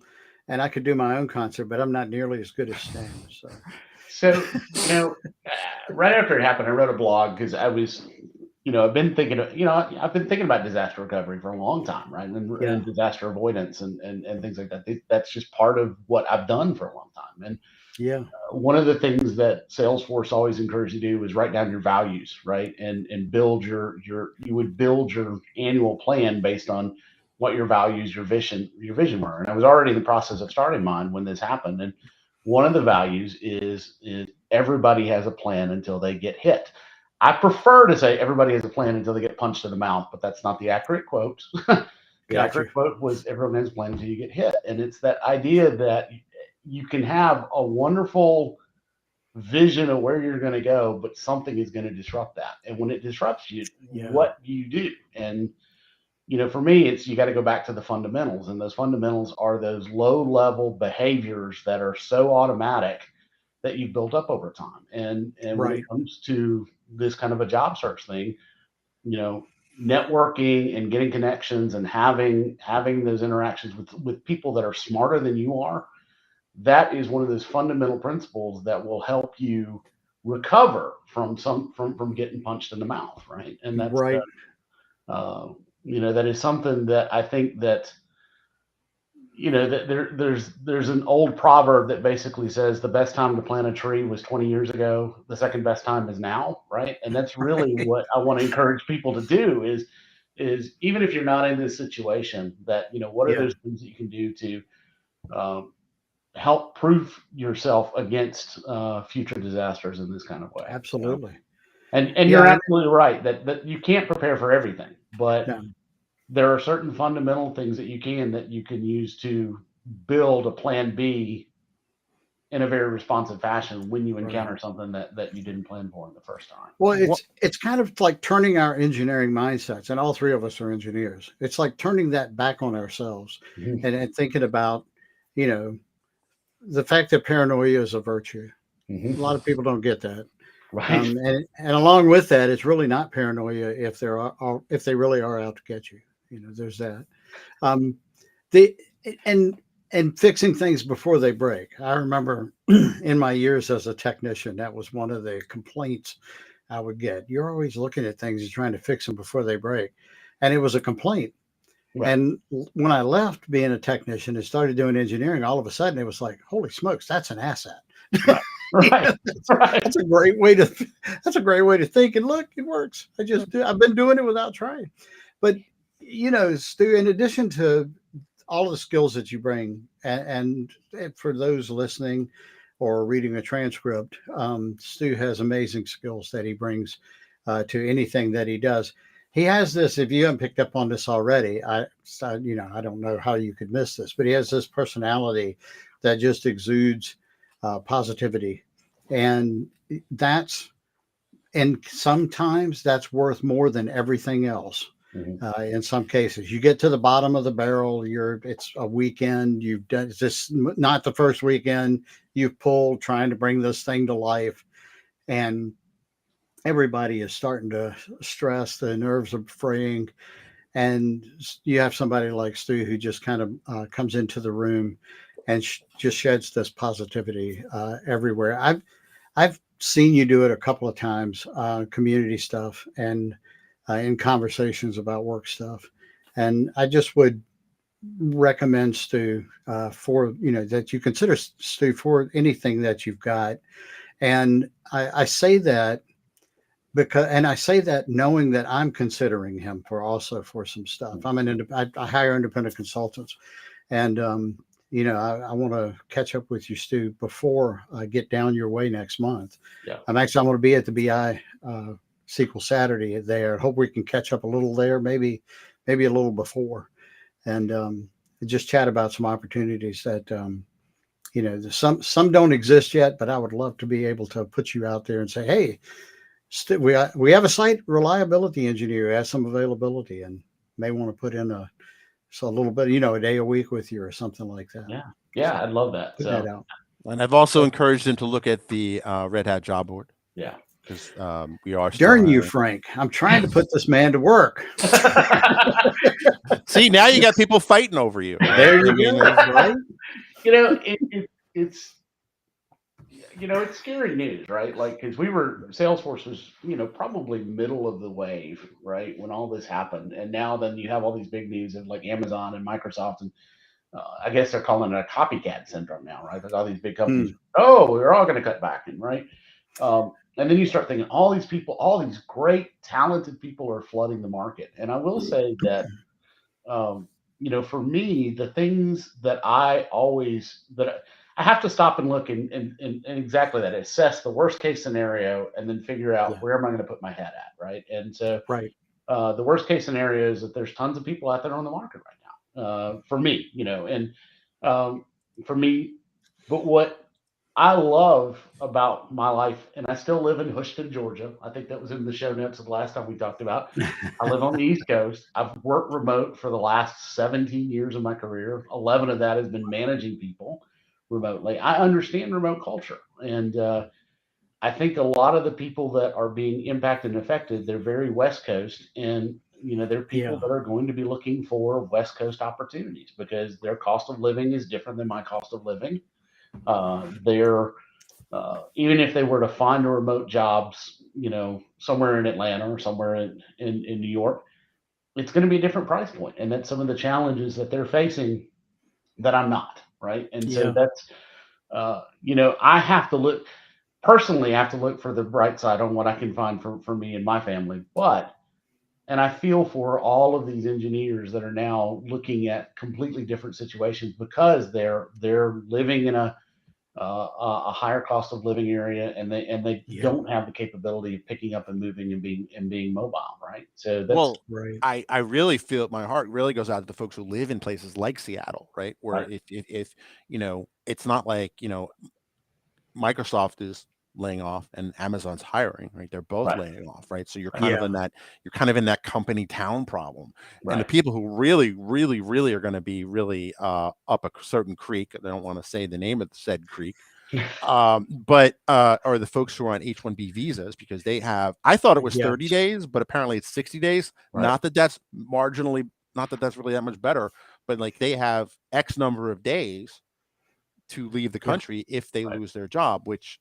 and I could do my own concert, but I'm not nearly as good as Stan. So So, right after it happened, I wrote a blog because I was, I've been thinking, I've been thinking about disaster recovery for a long time, right? yeah, And disaster avoidance and things like that. That's just part of what I've done for a long time. And yeah, one of the things that Salesforce always encouraged you to do is write down your values, right? And build you would build your annual plan based on what your values, your vision were. And I was already in the process of starting mine when this happened. And one of the values is everybody has a plan until they get hit. I prefer to say everybody has a plan until they get punched in the mouth, but that's not the accurate quote. The got you. accurate quote was everyone has a plan until you get hit. And it's that idea that you can have a wonderful vision of where you're going to go, but something is going to disrupt that. And when it disrupts you, Yeah, what do you do? And for me, it's you got to go back to the fundamentals, and those fundamentals are those low level behaviors that are so automatic that you've built up over time. And when it right, comes to this kind of a job search thing, you know, networking and getting connections and having those interactions with people that are smarter than you are, that is one of those fundamental principles that will help you recover from getting punched in the mouth, right? And that's right, uh, that is something that I think that that there's an old proverb that basically says the best time to plant a tree was 20 years ago, the second best time is now, right? And that's really what I want to encourage people to do is even if you're not in this situation, that what are yeah, those things that you can do to um, help proof yourself against future disasters in this kind of way. absolutely. And Yeah, you're absolutely right that you can't prepare for everything, but no, there are certain fundamental things that you can use to build a plan B in a very responsive fashion when you right. encounter something that you didn't plan for in the first time. Well, What? it's kind of like turning our engineering mindsets, and all three of us are engineers. It's like turning that back on ourselves Mhm. and thinking about, you know, the fact that paranoia is a virtue. A Mhm. lot of people don't get that. Right. And along with that, it's really not paranoia if if they really are out to get you. There's that. Um, the and and fixing things before they break. I remember in my years as a technician, that was one of the complaints I would get. You're always looking at things and trying to fix them before they break, and it was a complaint. Right. And when I left being a technician and started doing engineering, all of a sudden it was like, holy smokes, that's an asset. Right. Right. Right. That's a great way to that's a great way to think. And look, it works. I've been doing it without trying. But Stu, in addition to all of the skills that you bring, and for those listening or reading a transcript, Stu has amazing skills that he brings to anything that he does. He has this. If you haven't picked up on this already, I don't know how you could miss this, but he has this personality that just exudes positivity, and that's and sometimes that's worth more than everything else. Mhm. In some cases, you get to the bottom of the barrel. It's a weekend. You've done it's just not the first weekend you've pulled trying to bring this thing to life, and everybody is starting to stress. The nerves are fraying, and you have somebody like Stu who just kind of comes into the room and just sheds this positivity everywhere. I've seen you do it a couple of times, community stuff and in conversations about work stuff, and I just would recommend Stu for that you consider Stu for anything that you've got. And I say that and I say that knowing that I'm considering him for some stuff. I hire independent consultants, and I want to catch up with you, Stu, before I get down your way next month. Yeah. I'm going to be at the BI SQL Saturday there. I hope we can catch up a little there, maybe a little before, and just chat about some opportunities that some don't exist yet, but I would love to be able to put you out there and say, hey, we have a site reliability engineer who has some availability and may want to put in a little bit, a day a week with you or something like that. Yeah, So, I'd love that. put that out. And I've also encouraged him to look at the Red Hat job board. Yeah. Because we are still Darn you, hiring. Frank. I'm trying to put this man to work. See, now you got people fighting over you. Right? There you go. Right? It's it's scary news, right? Like, because Salesforce was, probably middle of the wave, right, when all this happened, and now then you have all these big news of like Amazon and Microsoft, and I guess they're calling it a copycat syndrome now, right? There's all these big companies. Oh, we're all going to cut back, and right. And then you start thinking, all these people, all these great, talented people are flooding the market. And I will say that, for me, the things that I have to stop and look and exactly that, assess the worst case scenario and then figure out where am I going to put my head at, right? And so the worst case scenario is that there's tons of people out there on the market right now, for me, for me. But what I love about my life, and I still live in Houston, Georgia. I think that was in the show notes of the last time we talked about. I live on the East Coast. I've worked remote for the last 17 years of my career. 11 of that has been managing people remotely. I understand remote culture. And I think a lot of the people that are being impacted and affected, they're very West Coast. And, they're people that are going to be looking for West Coast opportunities because their cost of living is different than my cost of living. Even if they were to find a remote jobs, somewhere in Atlanta or somewhere in New York, it's going to be a different price point. And that's some of the challenges that they're facing that I'm not, right? And so that's, I have to look personally, I have to look for the bright side on what I can find for me and my family. And I feel for all of these engineers that are now looking at completely different situations because they're living in a higher cost of living area, and they don't have the capability of picking up and moving and being mobile, right? So that's I really feel my heart really goes out to the folks who live in places like Seattle, right? Where if it's not like Microsoft is laying off and Amazon's hiring, right? They're both laying off, right? So you're kind of in that company town problem. And the people who really, really, really are going to be really up a certain creek, I don't want to say the name of the said creek, but are the folks who are on H-1B visas because they have, I thought it was 30 days, but apparently it's 60 days. Not that that's marginally, not that that's really that much better, but like they have X number of days to leave the country if they lose their job, which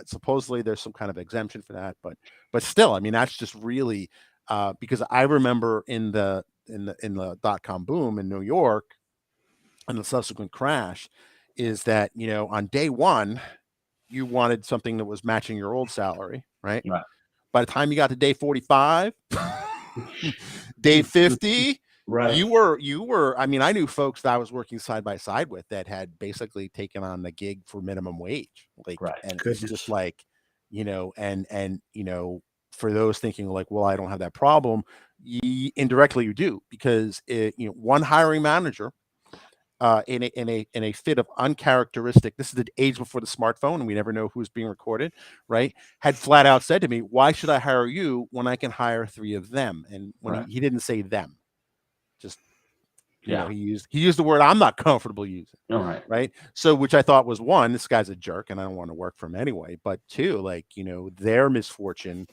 supposedly there's some kind of exemption for that, but still, I mean, that's just really because I remember in the .com boom in New York and the subsequent crash is that on day one you wanted something that was matching your old salary, right? By the time you got to day 45, day 50. You were, I mean, I knew folks that I was working side by side with that had basically taken on the gig for minimum wage. And it's just like, and for those thinking like, well, I don't have that problem, indirectly you do, because one hiring manager in a fit of uncharacteristic, this is the age before the smartphone and we never know who's being recorded, right, had flat out said to me, why should I hire you when I can hire 3 of them? And when he didn't say them, just he used the word I'm not comfortable using. Right. So which I thought was, one, this guy's a jerk and I don't want to work for him anyway. But 2, like, their misfortune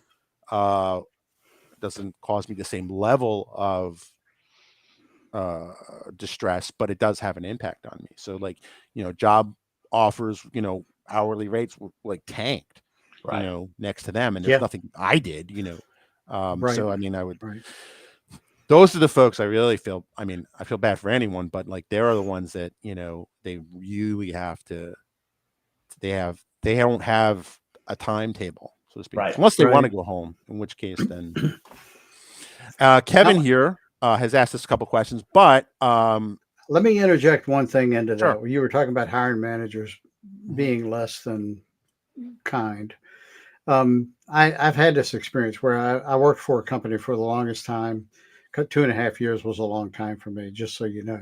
doesn't cause me the same level of distress, but it does have an impact on me. So like, job offers, hourly rates were like tanked, next to them. And there's nothing I did, so I mean, I would. Those are the folks I really feel. I mean, I feel bad for anyone, but like they are the ones that they really have to. They don't have a timetable, so to speak, unless they want to go home. In which case, then Kevin here has asked us a couple questions, but Let me interject one thing into Sure. that. You were talking about hiring managers Mhm. being less than kind. I've had this experience where I worked for a company for the longest time. 2.5 years was a long time for me, just so you know.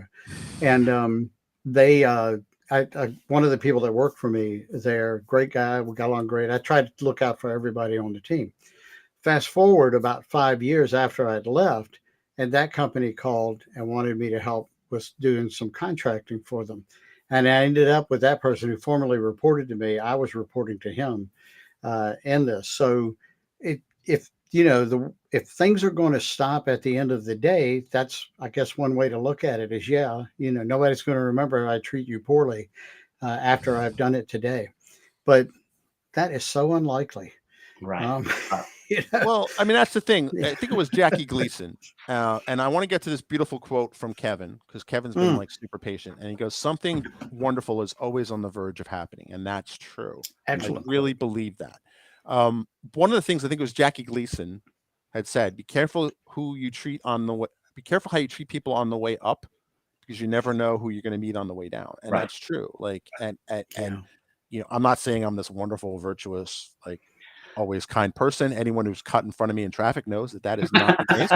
And they, one of the people that worked for me there, great guy, we got along great. I tried to look out for everybody on the team. Fast forward about 5 years after I'd left, and that company called and wanted me to help with doing some contracting for them. And I ended up with that person who formerly reported to me. I was reporting to him in this. So, if if things are going to stop at the end of the day, that's, I guess, one way to look at it is, yeah, nobody's going to remember I treat you poorly after I've done it today. But that is so unlikely. Right. Um, Right. you know, Well, I mean, that's the thing. yeah. I think it was Jackie Gleason. And I want to get to this beautiful quote from Kevin because Kevin's been Mm, like super patient. And he goes, something wonderful is always on the verge of happening. And that's true. I excellent really quote. believe that. One of the things I think it was Jackie Gleason had said, be careful who you treat on the way, be careful how you treat people on the way up because you never know who you're going to meet on the way down. And Right. that's true. Like, and Yeah. I'm not saying I'm this wonderful, virtuous, like always kind person. Anyone who's cut in front of me in traffic knows that that is not the case.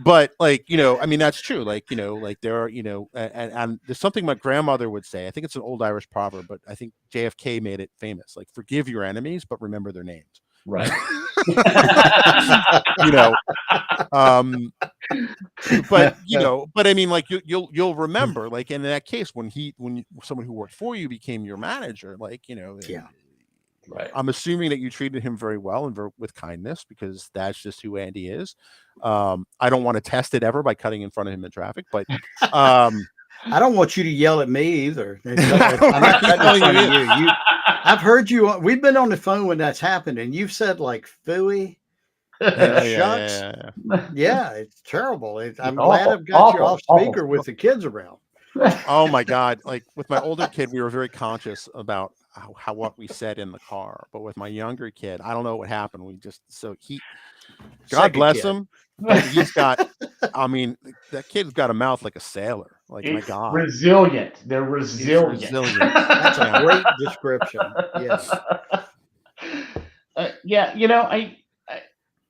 But like, I mean, that's true. Like, like there are, and there's something my grandmother would say. I think it's an old Irish proverb, but I think JFK made it famous. Like, forgive your enemies, but remember their names. Right. you know, um, but I mean, like you'll remember, like in that case when someone who worked for you became your manager, like Yeah. Right. I'm assuming that you treated him very well and with kindness because that's just who Andy is. I don't want to test it ever by cutting in front of him in traffic, but um, I don't want you to yell at me either. I don't I'm want not to be cutting in yelling at front of you. you. I've heard you. We've been on the phone when that's happened, and you've said like "phooey" and Yeah, yeah, yeah, "shucks." yeah, yeah. Yeah, it's terrible. It's I'm glad awful. I've got you Awful. off Awful. speaker with the kids around. Oh my God! Like with my older kid, we were very conscious about how what we said in the car, but with my younger kid, I don't know what happened. We just God Second bless kid. him, but he's got. I mean, that kid's got a mouth like a sailor. Like my It's God, resilient. They're he's resilient. resilient. That's a Yeah, great description. Yes. Yeah,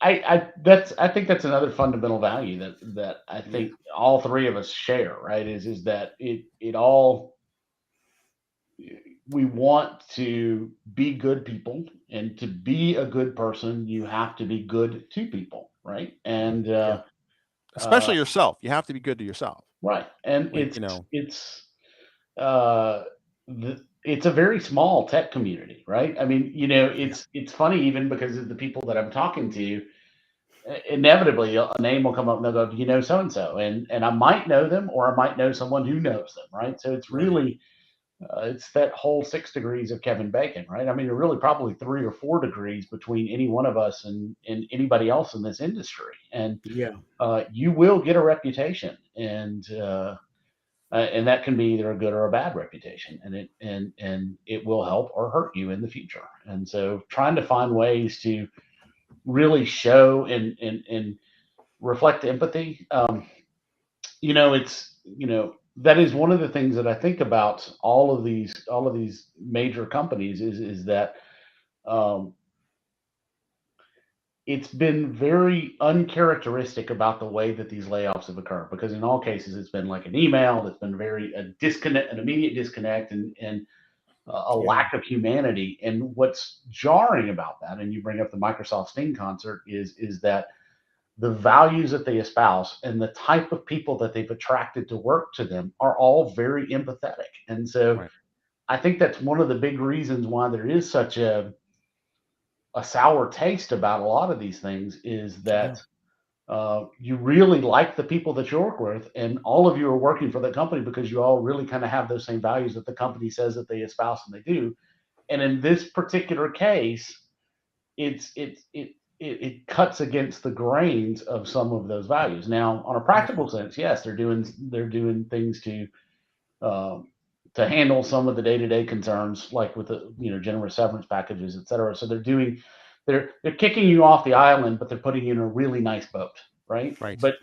I think that's another fundamental value that I Yeah. think all three of us share, right? Is that it all we want to be good people, and to be a good person, you have to be good to people, right? And Yeah. uh, especially yourself. You have to be good to yourself. right, and Like it's uh, it's a very small tech community, right? I mean, Yeah. it's funny even because of the people that I'm talking to. Inevitably, a name will come up and they'll go, "You know, so and so," and I might know them, or I might know someone who knows them, right? So it's Right. really it's that whole 6 degrees of Kevin Bacon, right? I mean, there are really probably 3 or 4 degrees between any one of us and anybody else in this industry, and Yeah. you will get a reputation, and that can be either a good or a bad reputation, and it will help or hurt you in the future. And so, trying to find ways to really show and reflect empathy, it's that is one of the things that I think about all of these major companies is that um, it's been very uncharacteristic about the way that these layoffs have occurred, because in all cases it's been like an email that's been very a disconnect, an immediate disconnect, and a Yeah. lack of humanity. And what's jarring about that, and you bring up the Microsoft Sting concert, is that the values that they espouse and the type of people that they've attracted to work to them are all very empathetic. And so right, I think that's one of the big reasons why there is such a sour taste about a lot of these things, is Yeah. that you really like the people that you work with, and all of you are working for the company because you all really kind of have those same values that the company says that they espouse, and they do. And in this particular case, it cuts against the grains of some of those values. Now, on a Yeah. practical sense, yes, they're doing things um, to handle some of the day-to-day concerns, like with the generous severance packages, et cetera. So they're kicking you off the island, but they're putting you in a really nice boat, right? right. But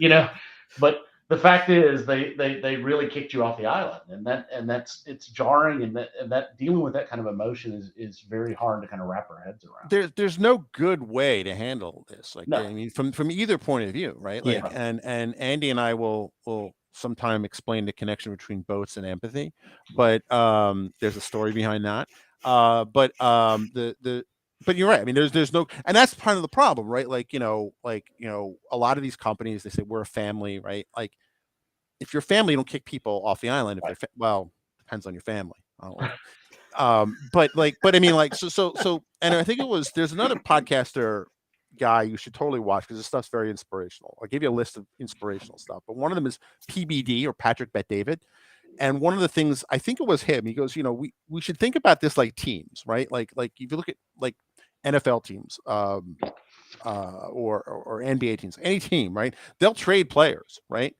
the fact is they really kicked you off the island, and that's it's jarring, and that dealing with that kind of emotion is very hard to kind of wrap our heads around. There's no good way to handle this. Like, No. I mean, from either point of view, right? Yeah. Like, and Andy and I will sometime explain the connection between boats and empathy, but there's a story behind that. But the but you're right. I mean, there's no, and that's part of the problem, right? Like, a lot of these companies, they say we're a family, right? Like, if you're family, you don't kick people off the island. If Right. they're well, depends on your family. I don't know. But I mean, like, so, and I think there's another podcaster guy you should totally watch because this stuff's very inspirational. I'll give you a list of inspirational stuff, but one of them is PBD, or Patrick Bet David. And one of the things, I think it was him, he goes, we should think about this like teams, right? Like if you look at like NFL teams, or NBA teams, any team, right? They'll trade players, right?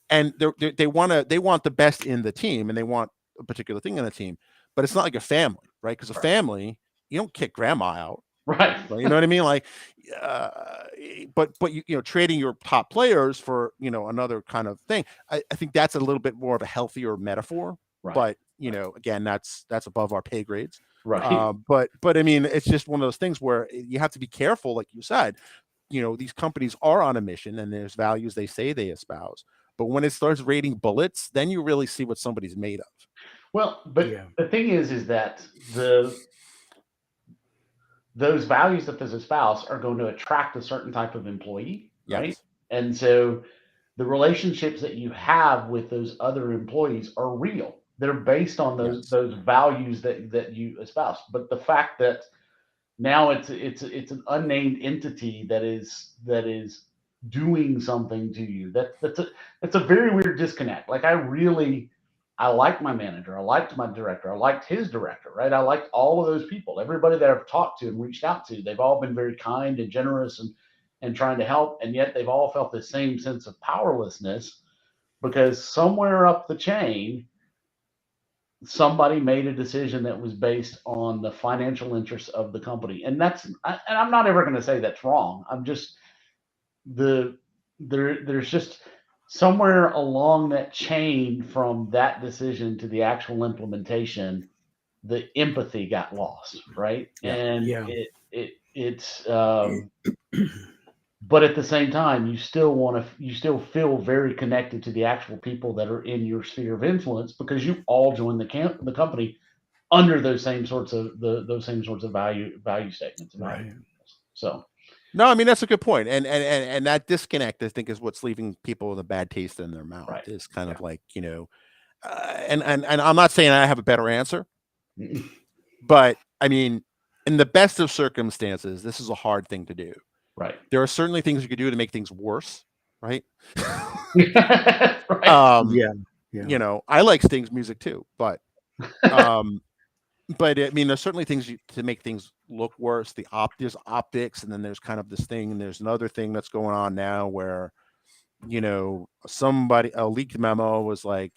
And they want the best in the team, and they want a particular thing in the team, but it's not like a family, right? Because a family, you don't kick grandma out, Right. right? You know what I mean? Like, uh, but trading your top players for another kind of thing. I think that's a little bit more of a healthier metaphor, Right. but again, that's above our pay grades. Right. But I mean, it's just one of those things where you have to be careful, like you said. These companies are on a mission, and there's values they say they espouse. But when it starts rating bullets, then you really see what somebody's made of. Well, but Yeah. the thing is that those values that there's a spouse are going to attract a certain type of employee, right? Yes. And so the relationships that you have with those other employees are real. They're based on Yes. those values that you espouse. But the fact that now it's an unnamed entity that is doing something to you, that's a very weird disconnect. Like, I liked my manager, I liked my director, I liked his director, right? I liked all of those people, everybody that I've talked to and reached out to. They've all been very kind and generous and trying to help, and yet they've all felt the same sense of powerlessness because somewhere up the chain somebody made a decision that was based on the financial interests of the company. And I'm not ever going to say that's wrong. I'm just there's just somewhere along that chain from that decision to the actual implementation, the empathy got lost, right? Yeah. And Yeah. it's but at the same time, you still feel very connected to the actual people that are in your sphere of influence because you all joined the company under those same sorts of value statements and value. Right. So No, I mean, that's a good point. And that disconnect, I think, is what's leaving people with a bad taste in their mouth. Right. Is kind of like, and I'm not saying I have a better answer, but I mean, in the best of circumstances, this is a hard thing to do. right. There are certainly things you could do to make things worse, right? Right. Yeah. I like Sting's music too, but I mean, there's certainly things to make things look worse. There's optics, and then there's kind of this thing, and there's another thing that's going on now where, a leaked memo was like,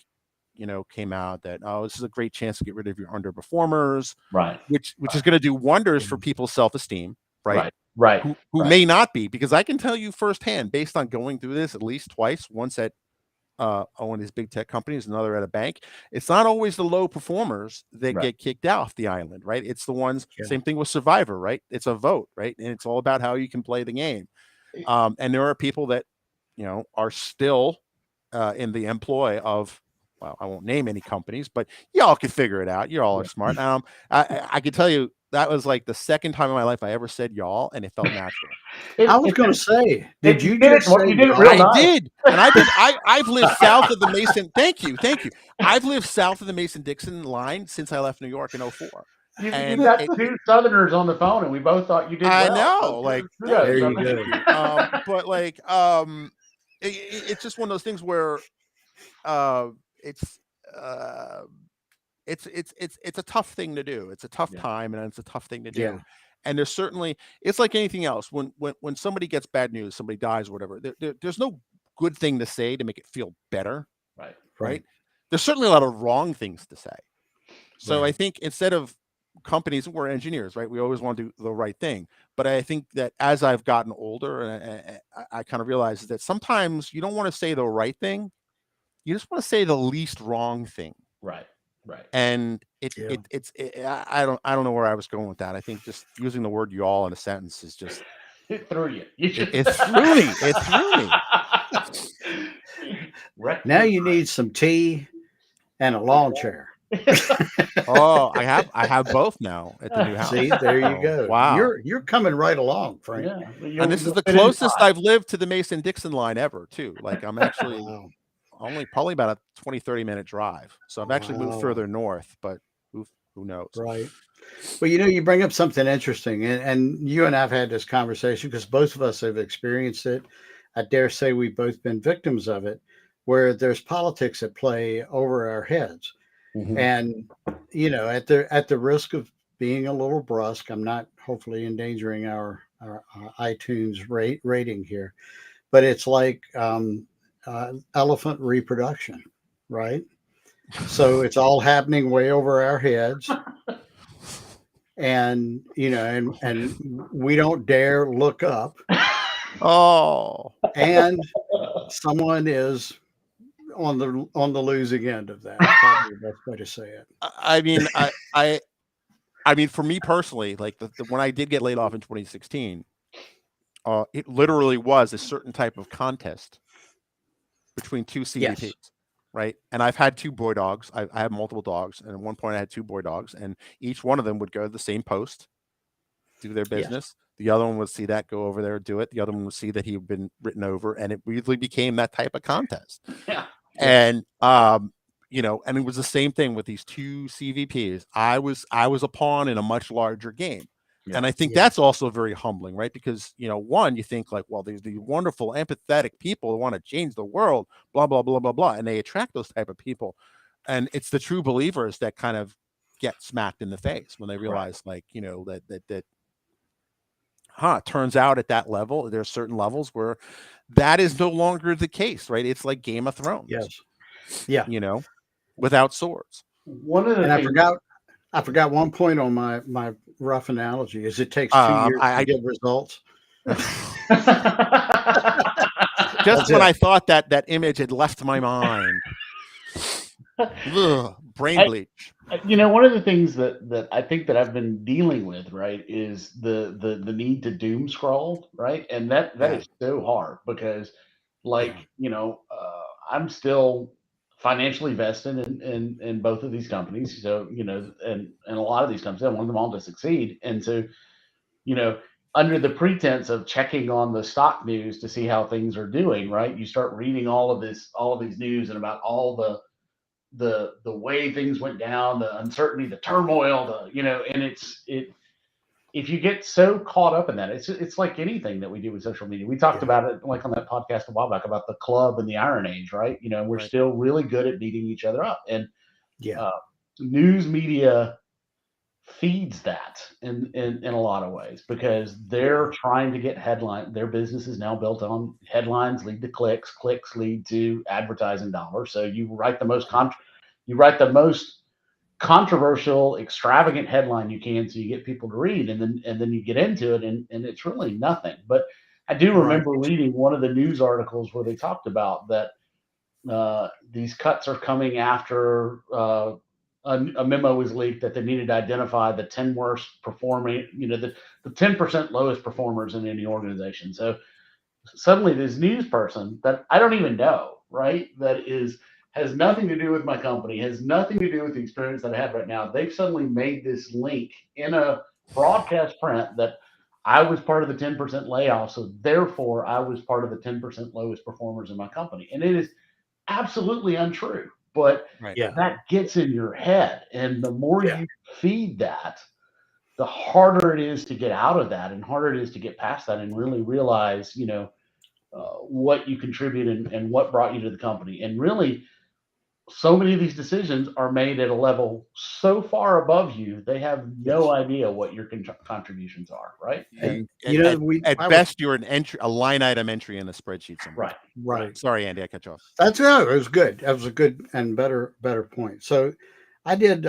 came out that, oh, this is a great chance to get rid of your underperformers, Right. which is going to do wonders for people's self-esteem, right? Right. Who Right. may not be, because I can tell you firsthand, based on going through this at least twice, once at one of these big tech companies, another at a bank. It's not always the low performers that Right. get kicked off the island, right? It's the ones. Yeah. Same thing with Survivor, right? It's a vote, right? And it's all about how you can play the game. And there are people that are still in the employ of. Well, I won't name any companies, but y'all can figure it out. You all are smart. I can tell you that was like the second time in my life I ever said y'all, and it felt natural. I was going to say, did you did just say you did it y'all? real I nice. did, and I've lived south of the Mason. Thank you. I've lived south of the Mason-Dixon line since I left New York in 04. You And got two Southerners on the phone, and we both thought you did I well. know, So like, kudos, There you brother. go. but like, it's just one of those things where, it's, uh, it's a tough thing to do. It's a tough Yeah. time, and it's a tough thing to do. Yeah. And there's certainly, it's like anything else. When somebody gets bad news, somebody dies or whatever, there's no good thing to say to make it feel better, Right. right? There's certainly a lot of wrong things to say. So I Right. think instead of companies, we're engineers, right? We always want to do the right thing. But I think that as I've gotten older, and I kind of realized that sometimes you don't want to say the right thing. You just want to say the least wrong thing. Right. Right. And Yeah. I don't know where I was going with that. I think just using the word y'all in a sentence is just It threw you. You it threw me. It threw me. Now you need some tea and a lawn chair. Oh, I have both now at the new house. See, there you So, go. wow. You're coming right along, Frank. Yeah, And this is you'll the fit inside. closest I've lived to the Mason-Dixon line ever, too. Like, I'm actually Wow. only probably about a 20, 30-minute drive. So I've actually moved Wow. further north, but who knows? Right. Well, you bring up something interesting, and you and I've had this conversation because both of us have experienced it. I dare say we've both been victims of it, where there's politics at play over our heads. Mhm. And at the risk of being a little brusque, I'm not hopefully endangering our iTunes rating here, but it's like elephant reproduction, right? So it's all happening way over our heads, and and we don't dare look up, Oh, and someone is on the losing end of that. Probably the best way to say it. I mean, I mean, for me personally, like when I did get laid off in 2016, it literally was a certain type of contest between two CVPs, Yes. right? And I've had two boy dogs. I have multiple dogs, and at one point I had two boy dogs, and each one of them would go to the same post, do their Yes. business. The other one would see that, go over there, do it. The other one would see that he'd been written over, and it really became that type of contest. Yeah. And and it was the same thing with these two CVPs. I was a pawn in a much larger game. Yeah. And I think Yeah. that's also very humbling, right? Because, one, you think like, well, there's these wonderful, empathetic people who want to change the world, blah, blah, blah, blah, blah. And they attract those type of people. And it's the true believers that kind of get smacked in the face when they realize like, that turns out at that level, there's certain levels where that is no longer the case, right? It's like Game of Thrones, Yes. Yeah. without swords. One of the And things I forgot one point on my rough analogy is it takes 2 years to get results. Just when I thought that image had left my mind. Ugh, brain bleach. One of the things that I think that I've been dealing with, right, is the need to doom scroll, right, and that Yeah. is so hard because, like, Yeah. I'm still financially vested in both of these companies, so and a lot of these companies, I want them all to succeed, and so you know, under the pretense of checking on the stock news to see how things are doing, right? You start reading all of these news and about all the way things went down, the uncertainty, the turmoil, and if you get so caught up in that, it's like anything that we do with social media. We talked about it like on that podcast a while back about the club and the Iron Age, right? We're Right. still really good at beating each other up, and Yeah. news media feeds that in a lot of ways because they're trying to get headline. Their business is now built on headlines lead to clicks lead to advertising dollars. So you write the most controversial, extravagant headline you can, so you get people to read, and then you get into it, and it's really nothing. But I do Right. remember reading one of the news articles where they talked about that these cuts are coming after a memo was leaked that they needed to identify the 10 worst performing, the 10% lowest performers in any organization. So suddenly this news person that I don't even know, right, has nothing to do with my company, has nothing to do with the experience that I have right now. They've suddenly made this link in a broadcast print that I was part of the 10% layoff, so therefore I was part of the 10% lowest performers in my company. And it is absolutely untrue, but Right. Yeah. that gets in your head. And the more Yeah. you feed that, the harder it is to get out of that and harder it is to get past that and really realize, what you contribute and what brought you to the company. And really, so many of these decisions are made at a level so far above you, they have no Yes. idea what your contributions are, right? And At I was best, you're a line item entry in a spreadsheet somewhere. right. Sorry, Andy, I cut you off. That's right. It was good. That was a good and better point. So I did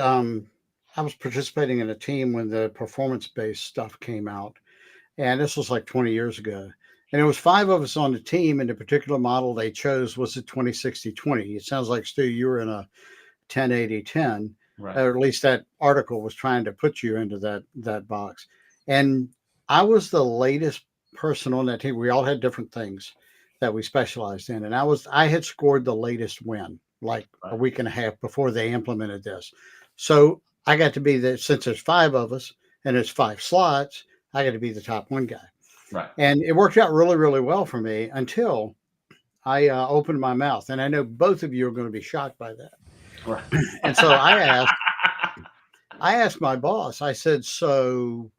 I was participating in a team when the performance based stuff came out, and this was like 20 years ago. And it was five of us on the team, and the particular model they chose was a 20-60-20. It sounds like, Stu, you were in a 10-80-10, Right. or at least that article was trying to put you into that box. And I was the latest person on that team. We all had different things that we specialized in, and I had scored the latest win like a Right. week and a half before they implemented this. So I got to be the since there's five of us and it's five slots, I got to be the top one guy. Right. And it worked out really, really well for me until I opened my mouth. And I know both of you are going to be shocked by that. Right. And so I asked my boss, I said, so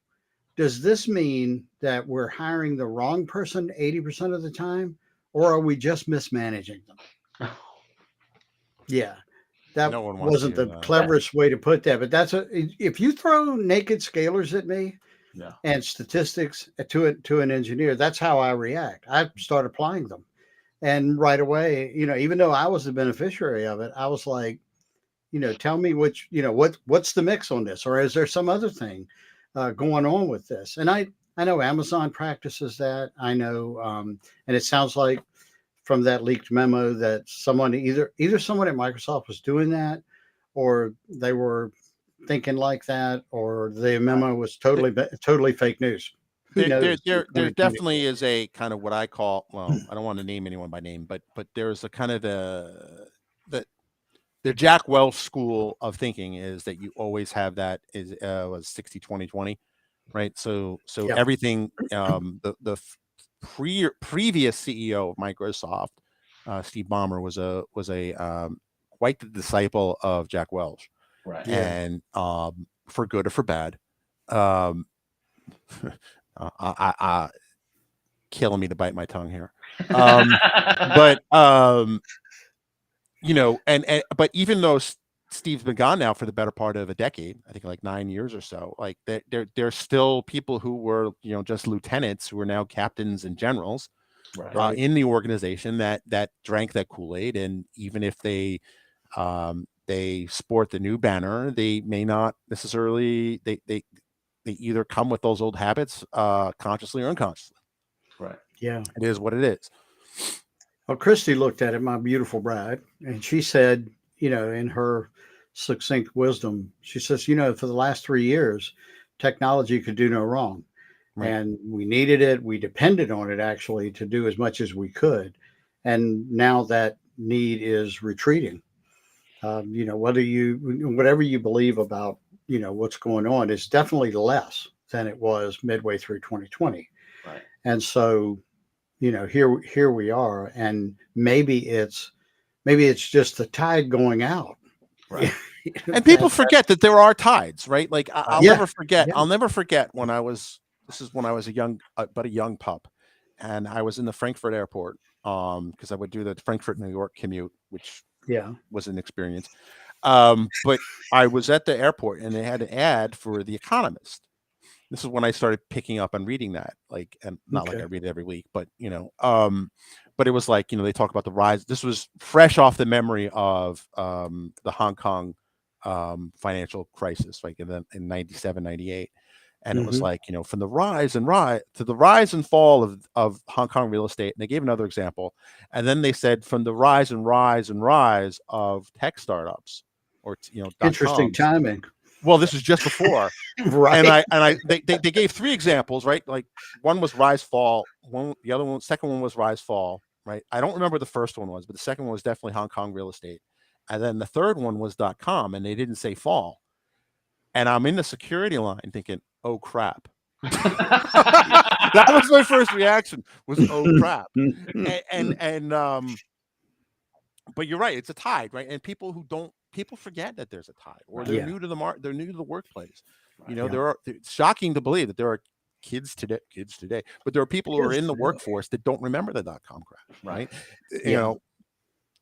does this mean that we're hiring the wrong person 80% of the time, or are we just mismanaging them? Yeah. That No one wants to wasn't hear the that. cleverest way to put that, but if you throw naked scalars at me Yeah. and statistics to an engineer, that's how I react. I start applying them. And right away, even though I was the beneficiary of it, I was like, tell me what's the mix on this, or is there some other thing going on with this? And I know Amazon practices that. I know, and it sounds like from that leaked memo that someone either someone at Microsoft was doing that, or they were thinking like that, or the memo was totally fake news. Who knows? In There 2020. definitely is a kind of what I call, well, I don't want to name anyone by name, but there's a kind of the Jack Welch school of thinking is that you always have that is was 60-20-20, right? So Yeah. everything the previous CEO of Microsoft, Steve Ballmer, was a quite the disciple of Jack Welch, Right. Yeah. and for good or for bad. Um, I killing me to bite my tongue here. But but even though Steve's been gone now for the better part of a decade, I think like 9 years or so, like there's still people who were just lieutenants who are now captains and generals Right. in the organization that drank that Kool-Aid, and even if they sport the new banner, they may not necessarily they either come with those old habits consciously or unconsciously. Right. Yeah. It is what it is. Well, Christy looked at it, my beautiful bride, and she said, in her succinct wisdom, she says, for the last 3 years, technology could do no wrong. Right. And we needed it. We depended on it actually to do as much as we could. And now that need is retreating. Whatever you believe about, what's going on, is definitely less than it was midway through 2020. Right. And so, here we are, and maybe it's just the tide going out. Right. And people that, forget that there are tides, right? Like I'll yeah, never forget. yeah, I'll never forget when I was. This is when I was a young, but a young pup, and I was in the Frankfurt airport because I would do the Frankfurt New York commute, which yeah. was an experience. But I was at the airport and they had an ad for The Economist. This is when I started picking up and reading that, like, and not like I Okay. read it every week, but it was like, they talk about the rise. This was fresh off the memory of the Hong Kong financial crisis, like in 97, 98. And it was Hmm. like, from the rise and fall of Hong Kong real estate. And they gave another example. And then they said from the rise and rise and rise of tech startups or, dot Interesting coms. timing. Well, this was just before. And Right. they gave three examples, right? Like one was rise fall, the other one, second one was rise fall, right? I don't remember the first one was, but the second one was definitely Hong Kong real estate. And then the third one was .com, and they didn't say fall. And I'm in the security line thinking, oh crap. That was my first reaction, was oh crap. And but you're right, it's a tide, right? And people forget that there's a tide, or Right. they're Yeah. new to they're new to the workplace. Right. Yeah. It's shocking to believe that there are kids today, but there are people who are Kids in the today. workforce that don't remember the .com crash, Right. right? Yeah.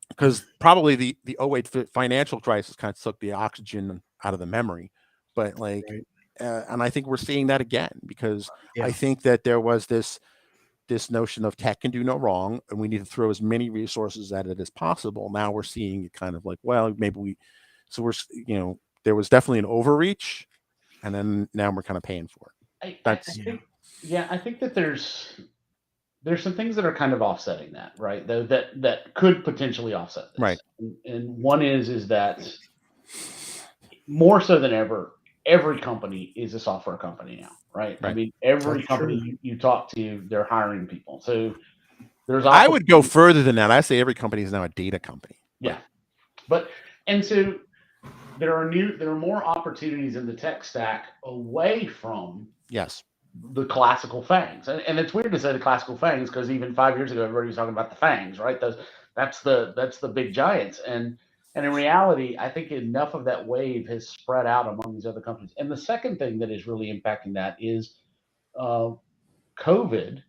Because probably the '08 financial crisis kind of took the oxygen out of the memory, but like, Right. and I think we're seeing that again because I Yeah. think that there was this notion of tech can do no wrong, and we need to throw as many resources at it as possible. Now we're seeing it kind of like, well, maybe we, so we're, there was definitely an overreach, and then now we're kind of paying for it. I That's think, yeah, I think that there's some things that are kind of offsetting that, right? That could potentially offset right. this. And one is that more so than ever, every company is a software company now, right? I Right. mean, every That's true. company you talk to, they're hiring people. So there's I would go opportunity. further than that. I say every company is now a data company. Yeah, but and so there are more opportunities in the tech stack away from Yes. the classical fangs. And it's weird to say the classical fangs because even 5 years ago everybody was talking about the fangs, right? That's the big giants. And in reality, I think enough of that wave has spread out among these other companies. And the second thing that is really impacting that is uh, COVID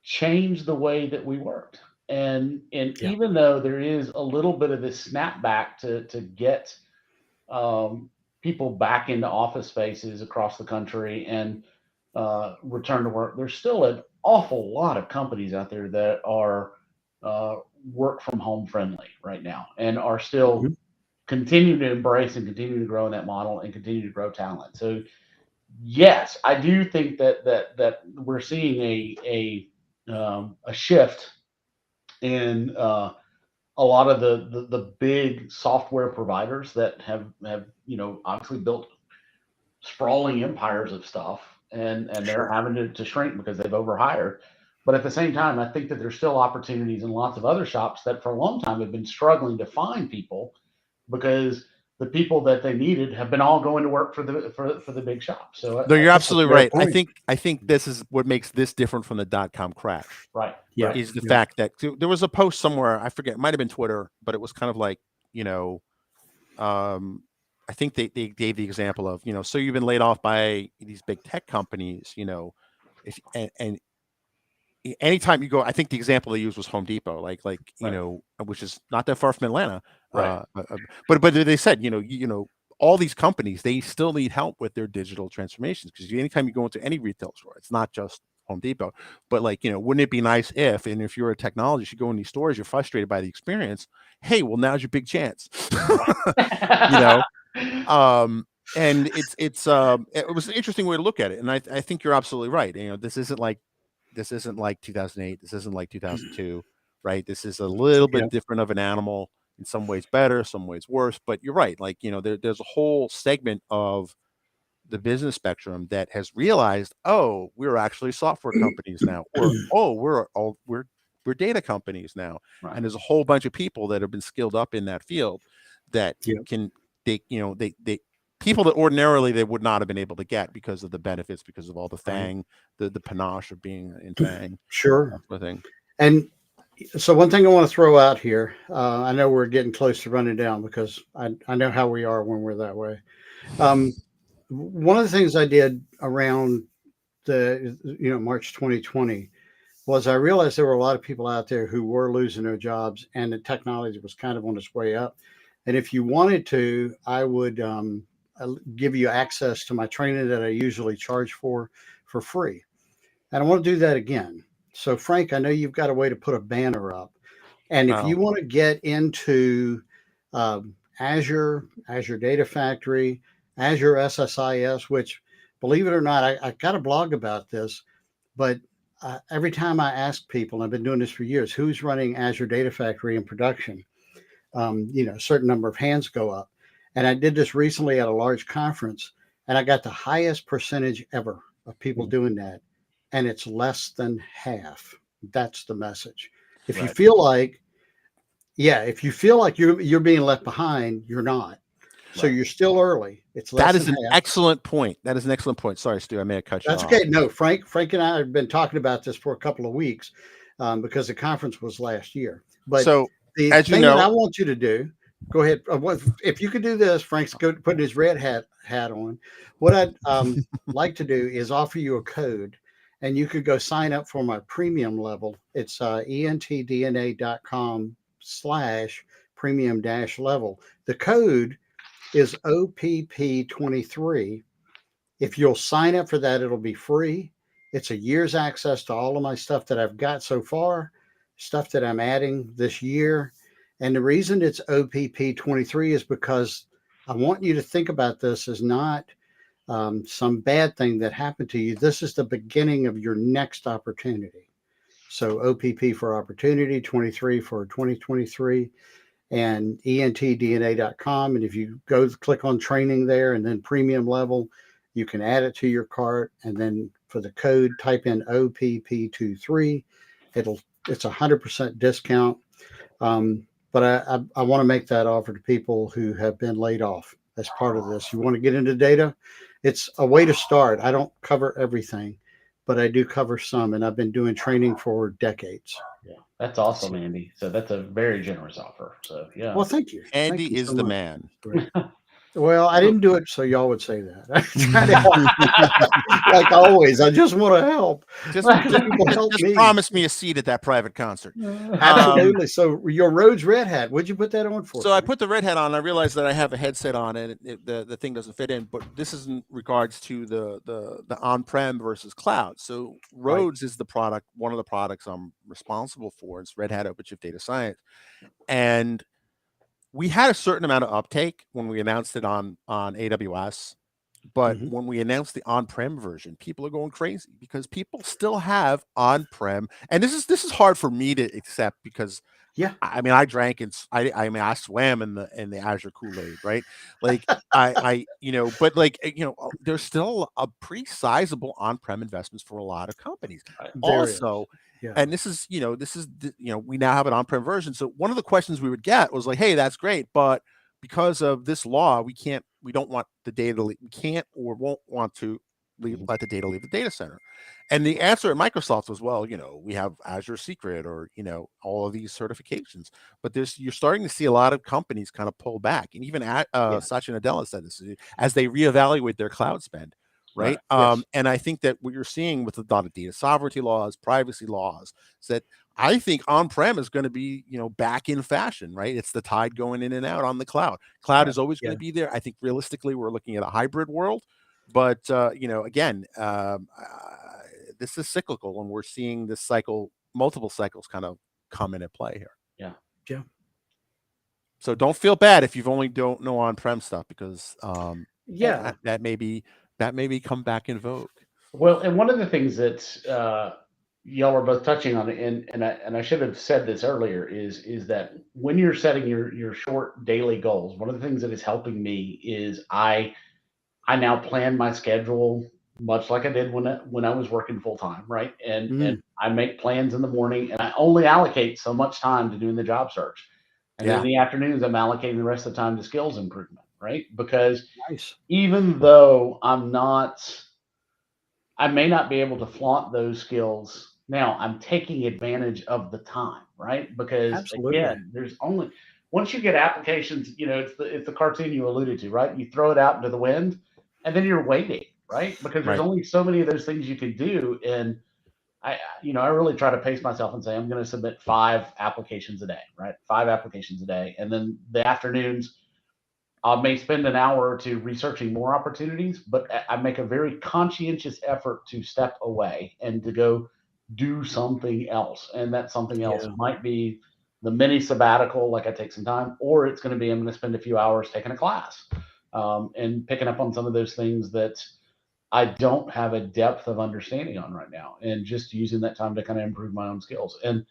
changed the way that we worked. And Yeah. even though there is a little bit of this snapback to get um, people back into office spaces across the country and return to work, there's still an awful lot of companies out there that are uh, work from home friendly right now and are still Mhm. continue to embrace and continue to grow in that model and continue to grow talent. So yes, I do think that we're seeing a shift in a lot of the big software providers that have obviously built sprawling empires of stuff and they're Sure. having to shrink because they've overhired. But at the same time, I think that there's still opportunities in lots of other shops that for a long time have been struggling to find people because the people that they needed have been all going to work for the big shop. So No, you're I think That's a absolutely fair right. point. I think this is what makes this different from the .com crash. right, Yeah. right, Is the Yeah. fact that there was a post somewhere, I forget, it might have been Twitter, but it was kind of like, you know, um, I think they gave the example of, so you've been laid off by these big tech companies, if and anytime you go, I think the example they used was Home Depot, like right, which is not that far from Atlanta. right, But they said, all these companies, they still need help with their digital transformations, because anytime you go into any retail store, it's not just Home Depot, but like, wouldn't it be nice if you're a technology, you go in these stores, you're frustrated by the experience. Hey, well, now's your big chance. you know, um, and it was an interesting way to look at it, and I think you're absolutely right. This isn't like 2008. This isn't like 2002, right? This is a little Yeah. bit different of an animal, in some ways better, some ways worse. But you're right. Like, there's a whole segment of the business spectrum that has realized, oh, we're actually software companies now, or oh, we're data companies now, right. and there's a whole bunch of people that have been skilled up in that field that Yeah. can they people that ordinarily they would not have been able to get because of the benefits, because of all the Right. Fang, the panache of being in Fang, Sure. that sort of thing. And so one thing I want to throw out here, I know we're getting close to running down because I know how we are when we're that way. Um, one of the things I did around March 2020 was I realized there were a lot of people out there who were losing their jobs and the technology was kind of on its way up. And if you wanted to, I would give you access to my training that I usually charge for free. And I want to do that again. So, Frank, I know you've got a way to put a banner up. And if you Wow. want to get into Azure Data Factory, Azure SSIS, which, believe it or not, I got a blog about this, but every time I ask people, I've been doing this for years, who's running Azure Data Factory in production? A certain number of hands go up. And I did this recently at a large conference, and I got the highest percentage ever of people doing that. And it's less than half. That's the message. If you Right. feel like, yeah, if you feel like you're being left behind, you're not. So Right. you're still early. It's That less is than an half. excellent point. That is an excellent point. Sorry, Stu, I may have cut you That's off. okay. No, Frank and I have been talking about this for a couple of weeks because the conference was last year. But So, the as you thing that I know, want you to do, go ahead. If you could do this, Frank's putting his red hat on. What I'd like to do is offer you a code, and you could go sign up for my premium level. It's entdna.com/premium level. The code is OPP23. If you'll sign up for that, it'll be free. It's a year's access to all of my stuff that I've got so far, stuff that I'm adding this year. And the reason it's OPP 23 is because I want you to think about this as not some bad thing that happened to you. This is the beginning of your next opportunity. So OPP for opportunity, 23 for 2023, and entdna.com. And if you go click on training there and then premium level, you can add it to your cart. And then for the code, type in OPP23. It's 100% discount. But I want to make that offer to people who have been laid off as part of this. You want to get into data? It's a way to start. I don't cover everything, but I do cover some, and I've been doing training for decades. Yeah, that's awesome, Andy. So that's a very generous offer. So yeah. Well, thank you. Thank Andy you is so the much. man. Great. Well, I So- didn't do it so y'all would say that. I try to help. Like always, I just want to help. Just, People help just me. promise me a seat at that private concert. Absolutely. So your Rhodes Red Hat, what'd you put that on for? So I put the red hat on. I realized that I have a headset on, and the thing doesn't fit in. But this is in regards to the on-prem versus cloud. So Right. Rhodes is the product, one of the products I'm responsible for. It's Red Hat OpenShift Data Science, and we had a certain amount of uptake when we announced it on AWS. But Mhm. when we announced the on-prem version, people are going crazy because people still have on-prem, and this is hard for me to accept because Yeah. I mean, I drank and I mean, I swam in the Azure Kool-Aid, right? Like but like there's still a pretty sizable on-prem investments for a lot of companies. There is. Also, Yeah. and we now have an on-prem version. So one of the questions we would get was like, "Hey, that's great, but because of this law, we don't want the data, we can't or won't want to let the data leave the data center." And the answer at Microsoft was, well, we have Azure Secret or, all of these certifications. But you're starting to see a lot of companies kind of pull back. And even Yes. Satya Nadella said this as they reevaluate their cloud spend. Right. Right. Yes. And I think that what you're seeing with a lot of data sovereignty laws, privacy laws, is that I think on-prem is going to be, back in fashion, right? It's the tide going in and out on the cloud. Cloud Right. is always going Yeah. to be there. I think realistically, we're looking at a hybrid world. But again, this is cyclical, and we're seeing this cycle, multiple cycles, kind of come into play here. Yeah. Yeah. So don't feel bad if you've only don't know on-prem stuff because Yeah. that may be come back in vogue. Well, and one of the things that y'all are both touching on, and I should have said this earlier, is that when you're setting your short daily goals, one of the things that is helping me is I now plan my schedule much like I did when I was working full time, right? And Mm, I make plans in the morning, and I only allocate so much time to doing the job search, and then in Yeah, the afternoons I'm allocating the rest of the time to skills improvement, right? Because nice. even though I may not be able to flaunt those skills now. I'm taking advantage of the time, right? Because Absolutely. again, there's only once you get applications, it's the cartoon you alluded to, right? You throw it out into the wind, and then you're waiting, right? Because there's right, only so many of those things you can do, and I really try to pace myself and say I'm going to submit 5 applications a day, right? 5 applications a day, and then the afternoons I may spend an hour or two researching more opportunities, but I make a very conscientious effort to step away and to go do something else. And that something else Yeah. might be the mini sabbatical, like I take some time, or it's going to be I'm going to spend a few hours taking a class and picking up on some of those things that I don't have a depth of understanding on right now, and just using that time to kind of improve my own skills. And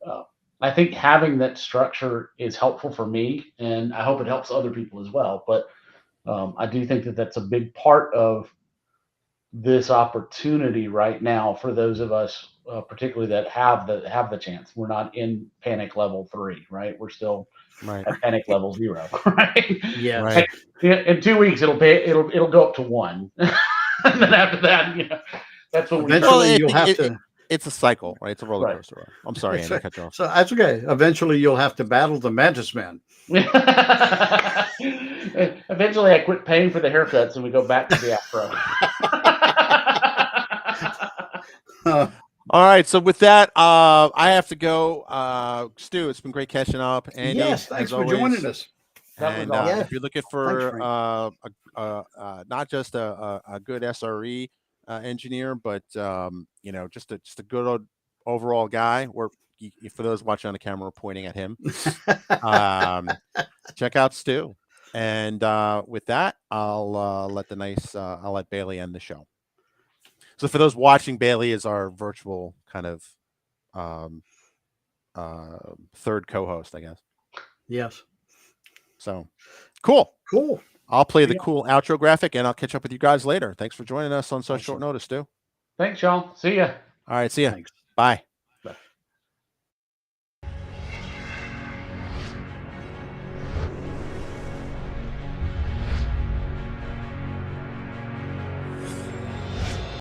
uh, I think having that structure is helpful for me, and I hope it helps other people as well. But I do think that that's a big part of this opportunity right now for those of us, particularly that have the chance. We're not in panic level 3, right? We're still right, at panic level 0, right? Yes. right. In 2 weeks, it'll go up to 1, and then after that, that's when we start. Well, Eventually, you'll have to. it's a cycle, right? It's a roller Right. coaster. I'm sorry, Andy, cut you off. So that's okay. Eventually, you'll have to battle the Mantis Men. Eventually, I quit paying for the haircuts and we go back to the afro. All right, so with that, I have to go. Stu, it's been great catching up. Andy, Yes. Thanks as for joining always. us. That was And Yeah. awesome. if you're looking Thanks, for Frank. not just a good SRE engineer, but just a good overall guy, or for those watching on the camera, we're pointing at him. Um, check out Stu. And with that, I'll let Bailey end the show. So for those watching, Bailey is our virtual kind of um, third co-host, I guess. Yes. So cool. Cool. I'll play the Yeah. cool outro graphic, and I'll catch up with you guys later. Thanks for joining us on such short Awesome. notice, Stu. Thanks, y'all. See ya. All right, see ya. Thanks. Bye.